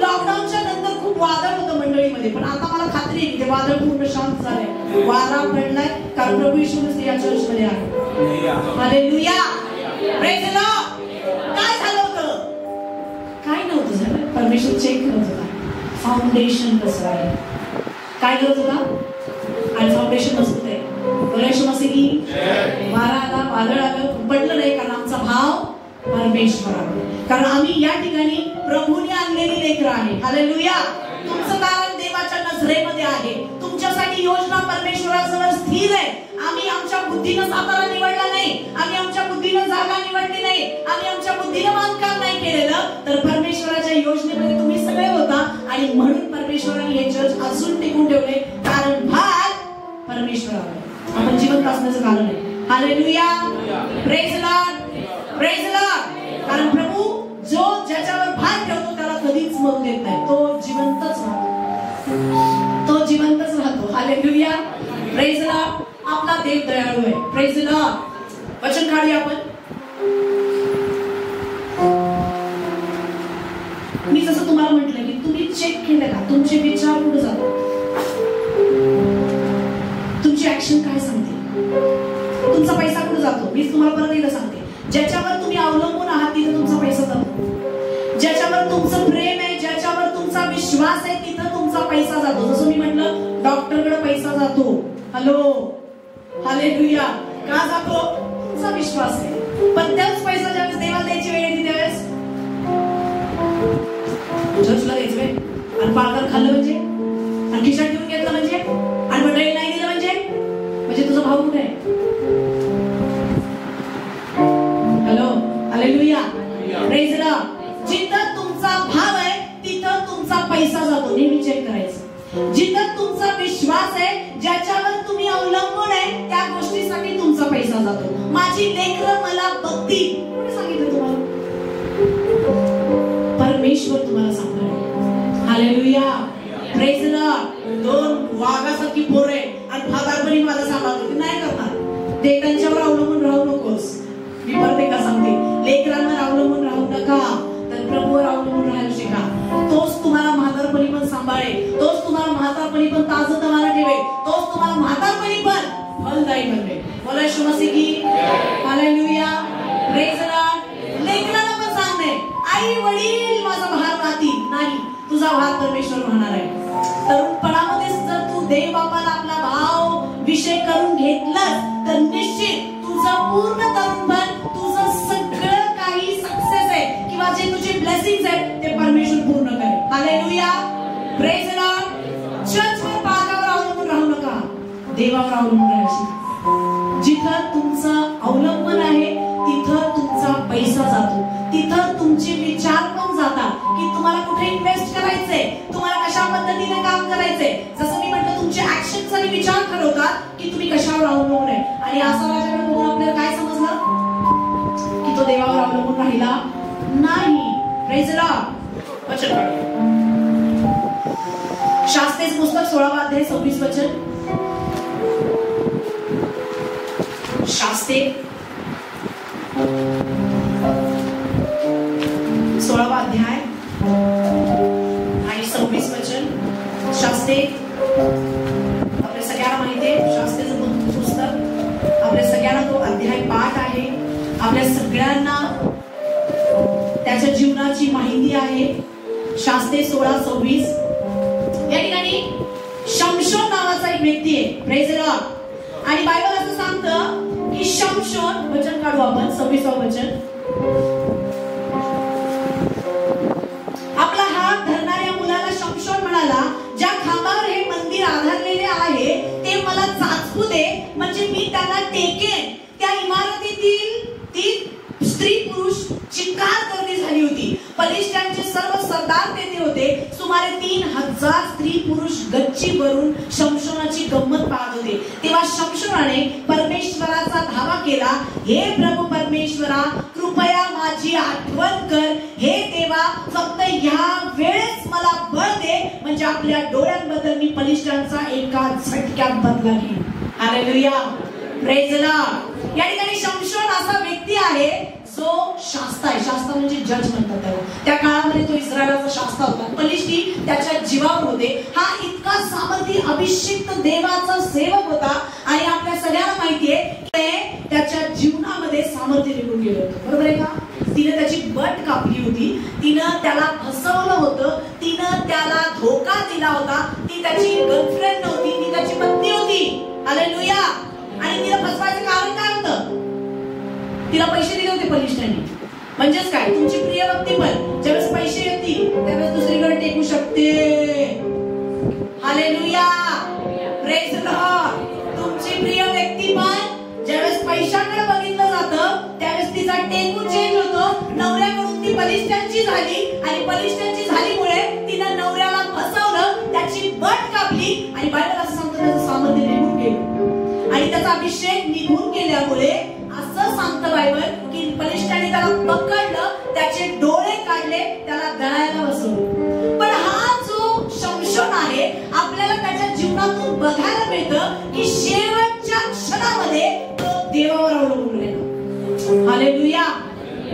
लॉकडाऊनच्या नंतर खूप वादळ होतं मंडळीमध्ये, पण आता मला खात्री आहे की ते वादळ पूर्ण शांत झालंय. वारा पडलाय, कारण प्रभू येशू ख्रिस्त या चर्च मध्ये आहे. Hallelujah, praise the Lord. काय झालं होतं? काय नव्हतं झालं. परमेश्वर चेक करत होता फाउंडेशन कसं आहे. काय करत होता? आणि फाउंडेशन मजबूत आहे. परमेश्वर मसे की वारा आला, वादळ आलं, पडलं नाही, कारण आमचा भाव परमेश्वर आहे. कारण आम्ही या ठिकाणी प्रभूने आणलेली लेकरं आहे. हालेलुया. तुमचं कारण देवाच्या नजरेमध्ये आहे. तुमच्यासाठी योजना परमेश्वराजवळ स्थिर आहे. आम्ही आमच्या बुद्धीनं सातारा निवडला नाही, आम्ही आमच्या बुद्धीनं जागा निवडली नाही, आम्ही आमच्या बुद्धीनं बांधकाम नाही केलेलं, तर परमेश्वराच्या योजनेमध्ये तुम्ही सगळे होता. आणि म्हणून परमेश्वराने हे चर्च अजून टिकून ठेवले, कारण भाग परमेश्वरावर. आपण जिवंत असण्याचं कारण आहे. Hallelujah, praise the Lord, praise the Lord. कारण प्रभू जो ज्याच्यावर भार ठेवतो त्याला कधीच मरू देत नाही. तो जिवंतच राहतो, तो जिवंतच राहतो. Hallelujah, praise the Lord. आपला देव दयाळू आहे. Praise the Lord. वचन काढूया आपण. मी जसं तुम्हाला म्हटलं की तुम्ही चेक केलं का तुमचे विचार कुठे जातात, तुमची ऍक्शन काय सांगते, तुमचा पैसा कुठे जातो. मी तुम्हाला परत एकदा सांगते, ज्याच्यावर तुम्ही अवलंबून आहात तिथे तुमचा पैसा जातो. ज्याच्यावर तुमचं प्रेम आहे, ज्याच्यावर तुमचा विश्वास आहे, तिथं तुमचा पैसा जातो. जसं मी म्हटलं डॉक्टरकडे पैसा जातो. Hello, hallelujah. का जातो? तुमचा विश्वास आहे. पण त्याच पैसा ज्यावेळेस देवाला द्यायची वेळ येते त्यावेळेस चर्चला द्यायचं आणि पाळकर खाल्लं म्हणजे, आणि खिशात घेऊन घेतलं म्हणजे, आणि मंडळी नाही दिलं म्हणजे तुझा भाव कुठे आहे? Hello, hallelujah, praise the Lord. जिथं तुमचा भाव आहे तिथं तुमचा पैसा जातो. नेहमी चेक करायचं. जिथं तुमचा विश्वास आहे, ज्याच्यावर तुम्ही अवलंबून आहे, त्या गोष्टीसाठी तुमचा पैसा जातो. माझी लेकरं मला बघतील, कोणी सांगितलं तुम्हाला? परमेश्वर तुम्हाला सांभाळेल. Hallelujah, praise the Lord. दोन वाघासारखी पोरे आणि फादारपणी माझा सांभाळतो, नाही करणार. ते त्यांच्यावर अवलंबून राहू नकोस. मी परत एकदा सांगते, लेकरांवर अवलंबून राहू नका, तर प्रभूवर अवलंबून राहायला शिका. तोच तुम्हाला म्हातारपणी पण सांभाळेल, तोच तुम्हाला म्हातारपणी पण ताजतवाना ठेवेल, तोच तुम्हाला म्हातारपणी पण फलदायी बनवेल. बोला येशू मसीह की हालेलुया, प्रेज द लॉर्ड. लेकरांना पण सांगणे, आई वडील माझा भार राहतील नाही, तुझा भार परमेश्वर होणार आहे. तरुणपणामध्ये जर तू देव बापाला आपला भाव विषय करून घेतलास, तर निश्चित तुझं पूर्ण तरुणपण, तुझं सगळं काही सक्सेस आहे किंवा जे तुझे ब्लेसिंग्स आहेत ते परमेश्वर पूर्ण करेल. Hallelujah, praise the lord. चर्चवर पागावर अवलंबून राहू नका, देवावर अवलंबून राहायची. जिथं तुमचं अवलंबन आहे तिथं तुमचा पैसा जातो, तिथं तुमचे विचार पण जातात की तुम्हाला कुठे इन्व्हेस्ट करायचंय, तुम्हाला कशा पद्धतीने काम करायचंय. जसं मी म्हटलं, तुमचे ऍक्शन्स आणि विचार ठरवतात की तुम्ही कशावर अवलंबून आहे. आणि असं माझ्याकडे बघून आपल्याला काय समजलं की तो देवावर अवलंबून राहिला नाही. Praise the Lord. वचन काढूया. शास्त्रेचं पुस्तक 16 अध्याय 26 वचन. शास्त्रे 16 अध्याय आणि 26 वचन. शास्त्रे आपल्या सगळ्यांना माहिती आहे, शास्त्रेचं पुस्तक आपल्या सगळ्यांना तो अध्याय पाठ आहे. आपल्या सगळ्यांना त्याच्या जीवनाची माहिती आहे. शास्त्रे 16:26. या ठिकाणी शमशोन नावाचा एक व्यक्ती आहे. Praise the Lord. आणि बायबल असं सांगतं की शमशोन, वचन काढू आपण 26व वचन. आपला हात धरणाऱ्या मुलाला शमशोन म्हणाला, ज्या खांबावर हे मंदिर आधारलेले आहे ते मला चाचपू दे, म्हणजे मी त्यांना टेकेन. त्या इमारतीतील ती स्त्री पुरुष चिंकार करणी झाली होती. फलिष्त्यांचे सर्व सरदार तेथे होते. सुमारे 3000 स्त्री पुरुष गच्चीवरून शमशोनाची गंमत पाहत होते. तेव्हा शमशोनाने परमेश्वराचा धावा केला, हे प्रभू परमेश्वरा, कृपया माझी आठवण कर. हे देवा, फक्त ह्या वेळेस मला बळ दे, म्हणजे आपल्या डोळ्यांबद्दल मी फलिष्त्यांचा एका झटक्यात बदला घेईन. Hallelujah, praise the Lord. या ठिकाणी शमशोन असा व्यक्ती आहे जो शास्ता आहे, शास्ता म्हणजे जज म्हणतात त्याला, त्या काळामध्ये तो इस्रायलाचा शास्ता होता, पलिष्टी त्याच्या जीवावर होते. हा इतका सामर्थी अभिषिक्त देवाचा सेवक होता आणि आपल्या सगळ्यांना माहितीये त्याच्या जीवनामध्ये सामर्थ्य निघून गेलं होतं. बरोबर आहे का? तिने त्याची बट कापली होती, तिनं त्याला फसवलं होतं, तिनं त्याला धोका दिला होता. ती त्याची गर्लफ्रेंड नव्हती, ती त्याची पत्नी होती. हालेलुया. आणि तिला फसवायचं कारण काय होतं? तिला पैसे दिले होते पलिष्ठांनी. म्हणजेच काय, तुमची प्रिय व्यक्ती पण ज्यावेळेस पैसे येतील त्यावेळेस दुसरीकडे टेकू शकते. हालेलुया. Praise the Lord. तुमची प्रिय व्यक्ती पण ज्यावेळेस पैशाकडे बघितलं जातं त्यावेळेस तिचा टेकू चेंज होतो. नवऱ्याकडून ती पलिष्ठांची झाली आणि पलिष्ठांची झालीमुळे तिनं नवऱ्याला फसवलं, त्याची बट कापली आणि बायबल असं सांगतो त्याचं सामर्थ्य निघून गेलं. आणि त्याचा अभिषेक निघून गेल्यामुळे असं सांगतं बायबल की पलिष्ठांनी त्याला पकडलं, त्याचे डोळे काढले, त्याला दळायला बसवलं. पण हा जो शमशोन आहे आपल्याला त्याच्या जीवनातून बघायला मिळतं की शेवटच्या क्षणामध्ये तो देवावर अवलंबून राहिला. हालेलुया.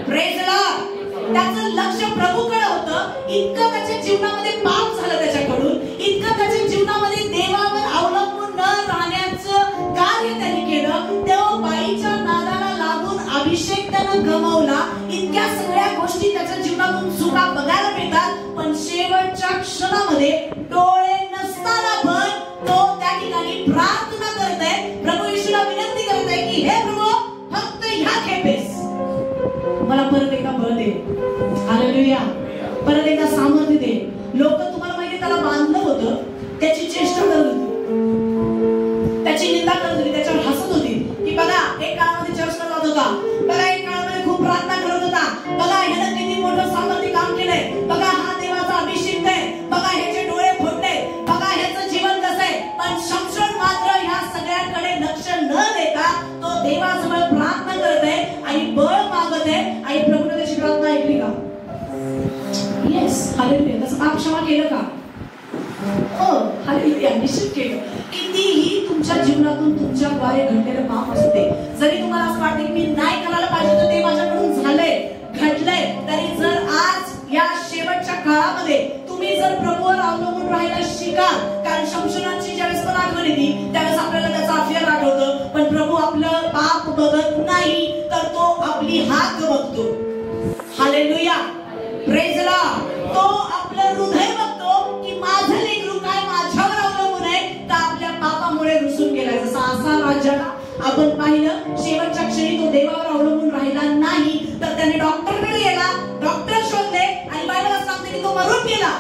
Praise the Lord. त्याचं लक्ष प्रभूकडे होतं. इतकं त्याच्या जीवनामध्ये पाप झालं त्याच्याकडून, इतकं त्याच्या जीवनामध्ये देवावर अवलंबून न राहण्याचं कार्य त्यांनी केलं. तेव्हा बाईच्या नादाला लागून अभिषेक त्यानं गमावला. इतक्या सगळ्या गोष्टी त्याच्या जीवनातून चुका बघायला मिळतात. पण शेवटच्या क्षणामध्ये डोळे नसताना पण तो त्या ठिकाणी प्रार्थना करत आहे, प्रभू येशूला विनंती करत आहे की हे प्रभू फक्त ह्या खेपेस मला परत एकदा बळ दे. हालेलुया. परत एकदा सामर्थ्य दे. लोक तुम्हाला माहिती त्याला बांधलं होतं, त्याची चेष्टा करत होती, त्याची निंदा करत होती, त्याच्यावर हसत होती की बघा एक काळामध्ये चर्च करत होता, बघा एक काळामध्ये खूप प्रार्थना करत होता, बघा ह्यानं किती मोठं सामर्थ्य काम केलंय, बघा हा देवाचा अभिषेक आहे, बघा ह्याचे डोळे फोडले, बघा ह्याचं जीवन कसं आहे. पण शमशोन मात्र ह्या सगळ्यांकडे लक्ष न देता तो देवाजवळ प्रार्थना करत आहे आणि बळ मागत आहे. आणि प्रभूने त्याची प्रार्थना ऐकली का? येस. हालेलुया. त्याचं पाप क्षमा केलं का? हो. हालेलुया. निश्चित केलं. कितीही तुमच्या जीवनातून तुमच्याद्वारे घडलेलं पाप असू दे, जरी तुम्हाला असं वाटतं की मी नाही करायला पाहिजे होतं, ते माझ्याकडून झालंय, घडलंय, तरी जर आज या शेवटच्या काळामध्ये तुम्ही जर प्रभूवर अवलंबून राहायला शिका, कारण शमशोनाची ज्यावेळेस पण आठवण येते त्यावेळेस आपल्याला त्याचा अफेअर आठवतं, पण प्रभू आपलं पाप बघत नाही तर तो आपली हात बघतो. हालेलुया. Praise the Lord. तो आपलं हृदय बघतो की माझं लेकरू काय माझ्यावर अवलंबून आहे का आपल्या पापामुळे रुसून गेलाय. जसं आसा राजाला आपण पाहिलं, शेवटच्या क्षणी तो देवावर अवलंबून राहिला नाही तर त्याने डॉक्टरकडे गेला, डॉक्टर शोधले आणि बायबल सांगते की तो मरून गेला.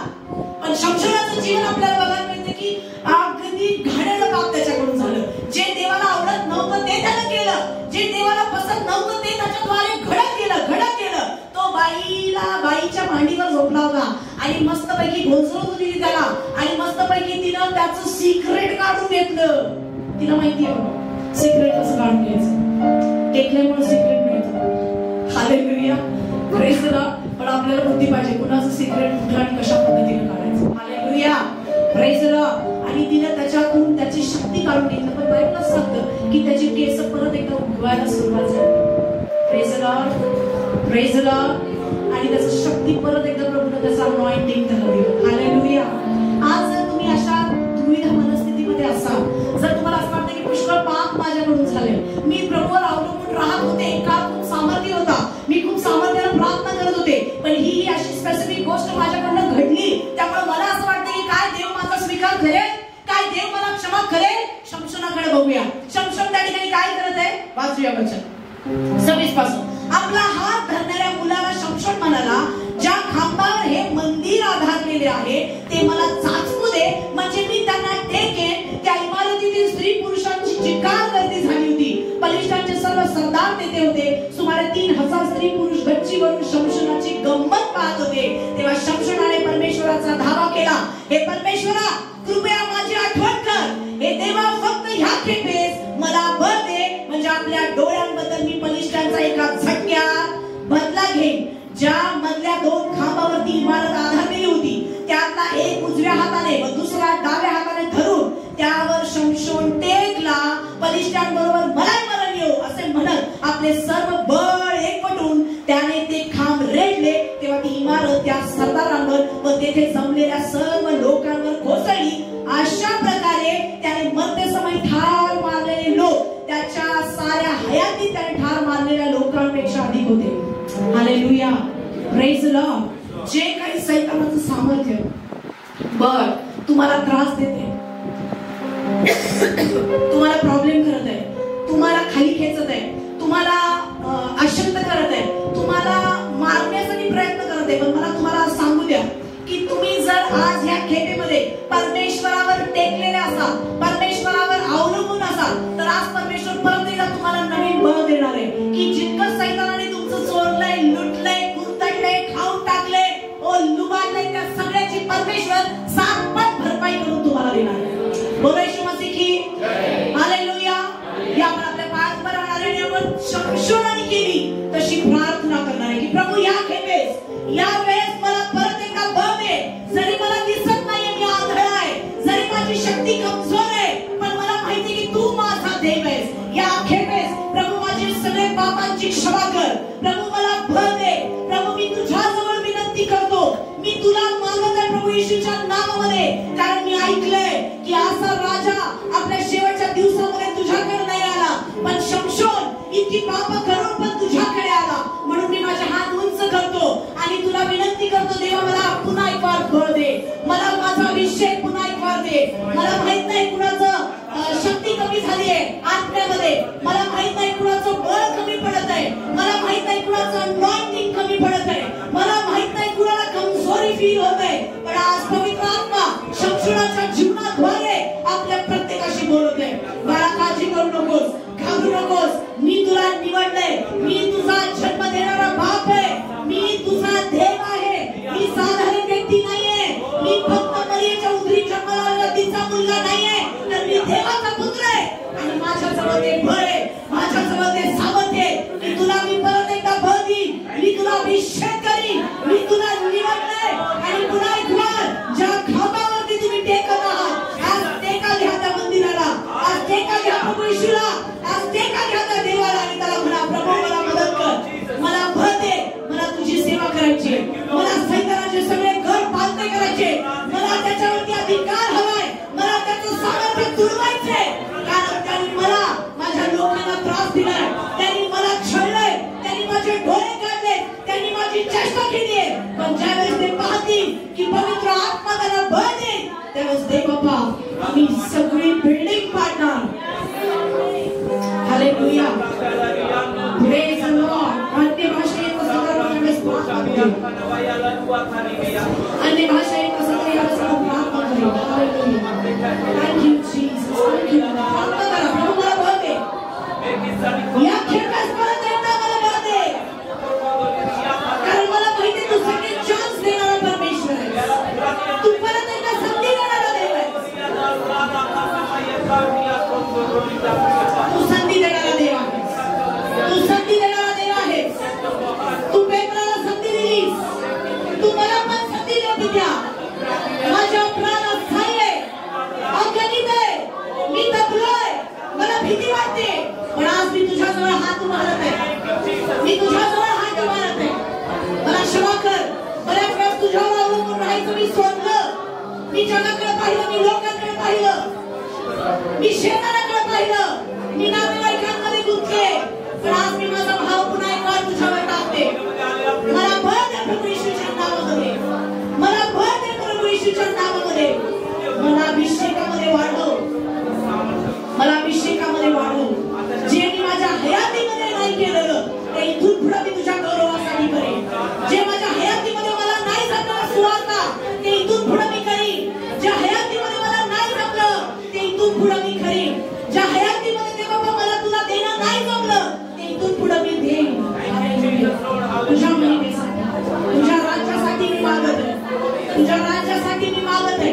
पण शमशोनाचं जीवन आपल्याला बघायला मिळतं की अगदी घाणेरडं पाप त्याच्याकडून झालं. जे देवाला आवडत नव्हतं ते त्यानं केलं, जे देवाला पसंत नव्हतं ते त्याच्याद्वारे घडत गेलं. तो बाईच्या मांडीवर झोपला होता आणि मस्तपैकी घोंसरत होती त्याला आणि मस्तपैकी तिनं त्याचं सिक्रेट काढून घेतलं. तिला माहिती आहे सिक्रेट कसं काढून घ्यायचं, टेकल्यामुळे सिक्रेट मिळतं. हालेलुया. Praise the Lord. पण आपल्याला बुद्धी पाहिजे कुणाचं सिक्रेट कुठं आणि कशा पद्धतीने काढायचं. हालेलुया. Praise the Lord. आणि तिनं त्याच्यातून त्याची शक्ती काढून घेतलं. पण बायबल सांगतं की त्याची केस परत एकदा उगवायला सुरुवात झाली. Praise the Lord. Praise the Lord. आणि त्याची शक्ती परत एकदा प्रभूने त्याचा अनॉइंटिंग त्याला दिलं. हालेलुया. आज जर तुम्ही अशा दुविधा मनस्थितीमध्ये असाल, जर तुम्हाला असं वाटतं की पुष्कळ पाप माझ्याकडून झाले, मी प्रभूवर अवलंबून राहत होते, एक काळ खूप सामर्थ्य होता, मी खूप सामर्थ्याने प्रार्थना करत होते, पण ही अशी स्पेसिफिक गोष्ट माझ्याकडनं घडली, त्यामुळे मला असं वाटतं की काय देव माझा स्वीकार करेल, काय देव मला क्षमा करेल. शमशोनाकडे बघूया. शमशोन त्या ठिकाणी काय करत आहे, वाचूया वचन 26 पासून. आपला हात धरणाऱ्या मुलाला शमशोन म्हणाला, ज्या खांबावर हे मंदिर आधारलेले आहे ते मला चाचपू दे, म्हणजे मी त्यांना टेकेन. त्या इमारतीतील स्त्री पुरुषांची चिकार गर्दी झाली होती. बलिष्ठांचे सर्व सरदार तेथे होते. सुमारे 3000 स्त्री पुरुष गच्चीवरून शमशोनाची गंमत पाहत होते. तेव्हा शमशोनाने परमेश्वराचा धावा केला, हे परमेश्वरा कृपया माझी आठवण कर, हे देवा फक्त ह्या खेपेस मला बळ दे, म्हणजे आपल्या डोळ्यांबद्दल मी बलिष्ठांचा एका झटक्यात बदला घेईन. ज्या मधल्या 2 खांबावरती इमारत आधारलेली होती त्यातला एक उजव्या हाताने व दुसरा डाव्या हाताने धरून त्यावर शमशोन टेकला. बलिष्ठांबरोबर मलाही मरण येऊ असे म्हणत आपले सर्व बळ एकवटून तेथे जमलेल्या सर्व लोकांवर कोसळली. अशा प्रकारे त्याने मध्यसमयी ठार मारलेले लोक त्याच्या साऱ्या हयातीत त्याने ठार मारलेल्या लोकांपेक्षा अधिक होते. Hallelujah, praise the Lord. जे काही सैतानाचं सामर्थ्य बर तुम्हाला त्रास देते, तुम्हाला प्रॉब्लेम करत आहे, तुम्हाला खाली खेचत आहे, तुम्हाला अशक्त करत आहे, तुम्हाला मारण्यासाठी प्रयत्न करत आहे, पण मला तुम्हाला सांगू द्या की तुम्ही जर आज ह्या खेपेमध्ये परमेश्वरावर टेकलेले असाल, परमेश्वरावर अवलंबून असाल, तर आज परमेश्वर परत एकदा तुम्हाला नवीन बळ देणार आहे. की जितकं सैतानाने तुमचं चोरलंय, लुटलंय, कुरतडलंय, खाऊन टाकलंय, लुबाडलंय, त्या सगळ्याची परमेश्वर 7 पट भरपाई करून तुम्हाला देणार आहे. बोला येशू मसीह की हालेलुया. या आपण आपल्या पायात उभं राहणार आहे आणि आपण शमशोनाने केली तशी प्रार्थना करणार आहे की प्रभू या खेपेस, या वेळेस मला परत एकदा बळ दे. जरी मला दिसत नाहीये, मी आंधळा आहे, जरी माझी शक्ती कमजोर आहे, पण मला माहिती की तू माझा देव आहेस. या खेपेस प्रभू माझी सगळे पापांची क्षमा कर. प्रभू मला बळ दे. प्रभू मी तुझ्याजवळ विनंती करतो, मी तुला मागत आहे प्रभू येशूच्या नावामध्ये. कारण मी ऐकलंय की असा राजा आपल्या शेवटच्या दिवसामध्ये तुझ्याकडे नाही आला, पण शमशोन इतकी पाप करून पण तुझ्याकडे आला. म्हणून मी माझे हात उंच करतो आणि तुला विनंती करतो, देवा मला पुन्हा एक वार बळ दे, मला माझा अभिषेक पुन्हा एक वार दे. मला माहित नाही कुणाचं शक्ती कमी झाली आहे आत्म्यामध्ये, मला माहित नाही कुणाचं बळ कमी पडत आहे, मला माहित नाही कुणाचं अनॉइंटिंग कमी पडत आहे, मला माहित नाही कुणाला कमजोरी फील होत आहे, पण आज पवित्र आत्मा शमशोनाच्या जीवनाद्वारे आपल्या प्रत्येकाशी बोलत आहे. बाळा काळजी करू नकोस, घाबरू नकोस, मी तुला निवडलंय, मी तुझा जन्म देणारा बाप आहे, मी तुझा देव आहे, मी साधारण व्यक्ती नाहीये, मी फक्त मरियेच्या उदरी जन्माला तिचा मुलगा नाहीये, तर मी देवाचा पुत्र आहे आणि माझ्याजवळ ते बळ आहे, माझ्याजवळ ते सामर्थ्य आहे. मी परत एकदा बळ देईन, मी तुला अभिषेक करीन, मी तुला निवडलंय. आणि पुन्हा एक वार ज्या खांबावरती तुम्ही टेकत आहात, आज टेका घ्या त्या मंदिराला, आज टेका घ्या प्रभू येशूला, आज टेका घ्या त्या देवाला आणि त्याला म्हणा प्रभू मला मदत कर, मला बळ दे, मला तुझी सेवा करायची, मला सैतानाचे सगळे घर पालते करायचे, मला त्याच्यावरती अधिकार हवाय, मला त्याचं सामर्थ्य तुडवायचंय. कारण त्यांनी मला माझ्या लोकांना त्रास दिलाय, त्यांनी मला छळलंय, त्यांनी माझे डोळे काढले, त्यांनी माझी चेष्टा केली आहे. पण ज्यावेळेस ते पाहतील की पवित्र आत्मा त्यांना बळ देईल, त्यावेळेस दे बाबा आम्ही सगळी बिल्डिंग पाडणार. Hallelujah, praise the Lord. अन्य भाषेत कसं करायचं प्रार्थना करू, अन्य भाषेत कसं करायचं प्रार्थना करू. Hallelujah, thank you Jesus, thank you. प्रार्थना करा, प्रभू मला बळ दे, या खेळास परत एकदा मला बळ दे. कारण मला माहिती तू सगळे चान्स देणारा परमेश्वर आहे, तू परत एकदा संधी देणारा देव आहे, तू संधी देणारा देव आहे, तू संधी देणारा देव आहे. तू पेपराला संधी दिलीस, तू मला पण संधी देत द्या. माझ्या प्राणात स्थायी आहे, अगणित आहे, मी दबलोय, मला भीती वाटते, पण आज मी तुझ्याजवळ हात उभारत आहे, मी तुझ्याजवळ हात उभारत आहे. मला क्षमा कर, बऱ्याच वेळेस तुझ्यावर अवलंबून राहायचं मी सोडलं, मी जगाकडे पाहिलं, मी लोकांकडे पाहिलं, मी शेजाऱ्याकडे पाहिलं, मी नातेवाईकांमध्ये गुंतले, पण आज मी माझा भाव पुन्हा एक वार तुझ्यावर टाकते. मला बळ दे प्रभू येशूच्या नावामध्ये, मला बळ दे प्रभू येशूच्या नावामध्ये. मला अभिषेकामध्ये वाढव, मला अभिषेकामध्ये वाढव. जे मी माझ्या हयातीमध्ये नाही केलेलं ते इथून पुढे मी तुझ्या गौरवासाठी करेन. जे माझ्या हयातीमध्ये मला नाही जमलं सुवार्ता, ते इथून पुढे मी करीन. ज्या हयातीमध्ये मला नाही जमलं ते इथून पुढे मी करीन. ज्या हयातीमध्ये ते बाबा मला तुला देणं नाही जमलं ते इथून पुढे मी देईन. तुझ्या महिमेसाठी, तुझ्या राज्यासाठी मी मागत आहे, तुझ्या राज्यासाठी मी मागत आहे.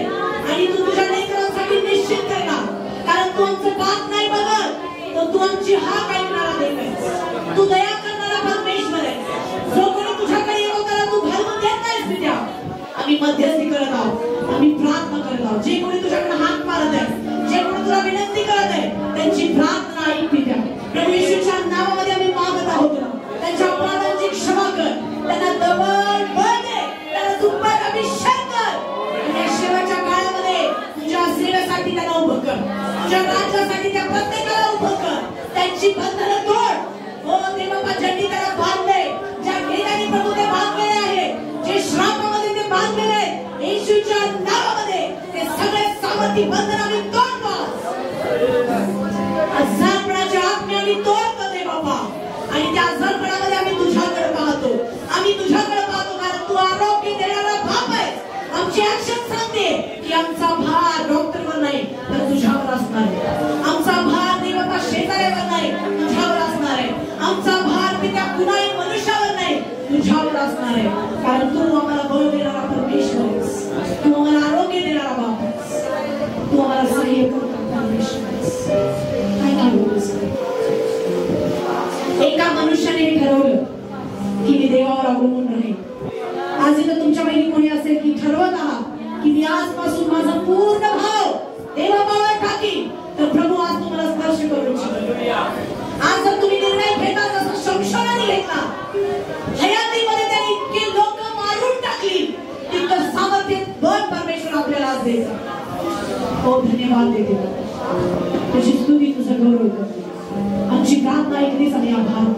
आणि तू तुझ्या लेकरांसाठी निश्चित करणार, कारण तू आमचं पाप नाही बघत, तर तू आमची हाक ऐकणारा देव आहे, तू दया करणारा परमेश्वर आहे. जो कोणी तुझ्याकडे येतो त्याला तू घालवून देत नाहीस पित्या. आम्ही मध्यस्थी करत आहोत, आम्ही प्रार्थना करत आहोत. जे कोणी तुझ्याकडे हाक मारत आहे, जे कोणी तुला विनंती करत आहे, त्यांची प्रार्थना ऐक पित्या. प्रभू येशूच्या नावामध्ये आम्ही मागत आहोत, त्यांच्या अपराधांची क्षमा कर, त्यांना डबल बळ दे, त्यांना दुप्पट अभिषेक कर. तुझ्या राज्यासाठी त्या प्रत्येकाला उभं कर, त्यांची बंधनं तोड. हो ते बाबा ज्यांनी त्याला बांधले, ज्या वेदाने प्रभू ते बांधलेले आहे, जे श्रापामध्ये ते बांधलेले आहेत, येशूच्या नावामध्ये ते सगळे सामर्थी बंधन आम्ही तोडतो. आजारपणाच्या आत्म्याने तोडतो ते बाबा. आणि त्या आजारपणामध्ये आम्ही तुझ्याकडे पाहतो, आम्ही तुझ्याकडे पाहतो, कारण तू आरोग्य देणारा बाप आहे. आमची ऍक्शन सांगते की आमचा भार डॉक्टरवर नाही तर तुझ्यावर असणार आहे. आमचा भार देवाच्या शेजाऱ्यावर नाही तुझ्यावर असणार आहे. आमचा भार त्या कुणाही मनुष्यावर नाही तुझ्यावर असणार आहे. कारण तू आम्हाला बळ देणारा परमेश्वर आहेस, तू आम्हाला आरोग्य देणारा बाप आहेस, तू आम्हाला सहाय्य करणारा परमेश्वर आहेस. काय बोलतोस? एका मनुष्याने हे ठरवलं की मी देवावर अवलंबून राहील. आज इथं तुमच्यापैकी कोणी असेल की ठरवत आहात की मी आजपासून माझा पूर्ण भाव देवावर टाकीन, तर प्रभू आज तुम्हाला स्पर्श करू इच्छितो. आज जर तुम्ही निर्णय घेता जसं शमशोनाने घेतला, हयातीमध्ये त्यांनी इतके लोक मारून टाकली, तितकं सामर्थ्य बळ परमेश्वर आपल्याला आज देतो. हो धन्यवाद देते, तुझी स्तुती, तुझं गौरव करते. आमची प्रार्थना ऐकलीस आणि आभार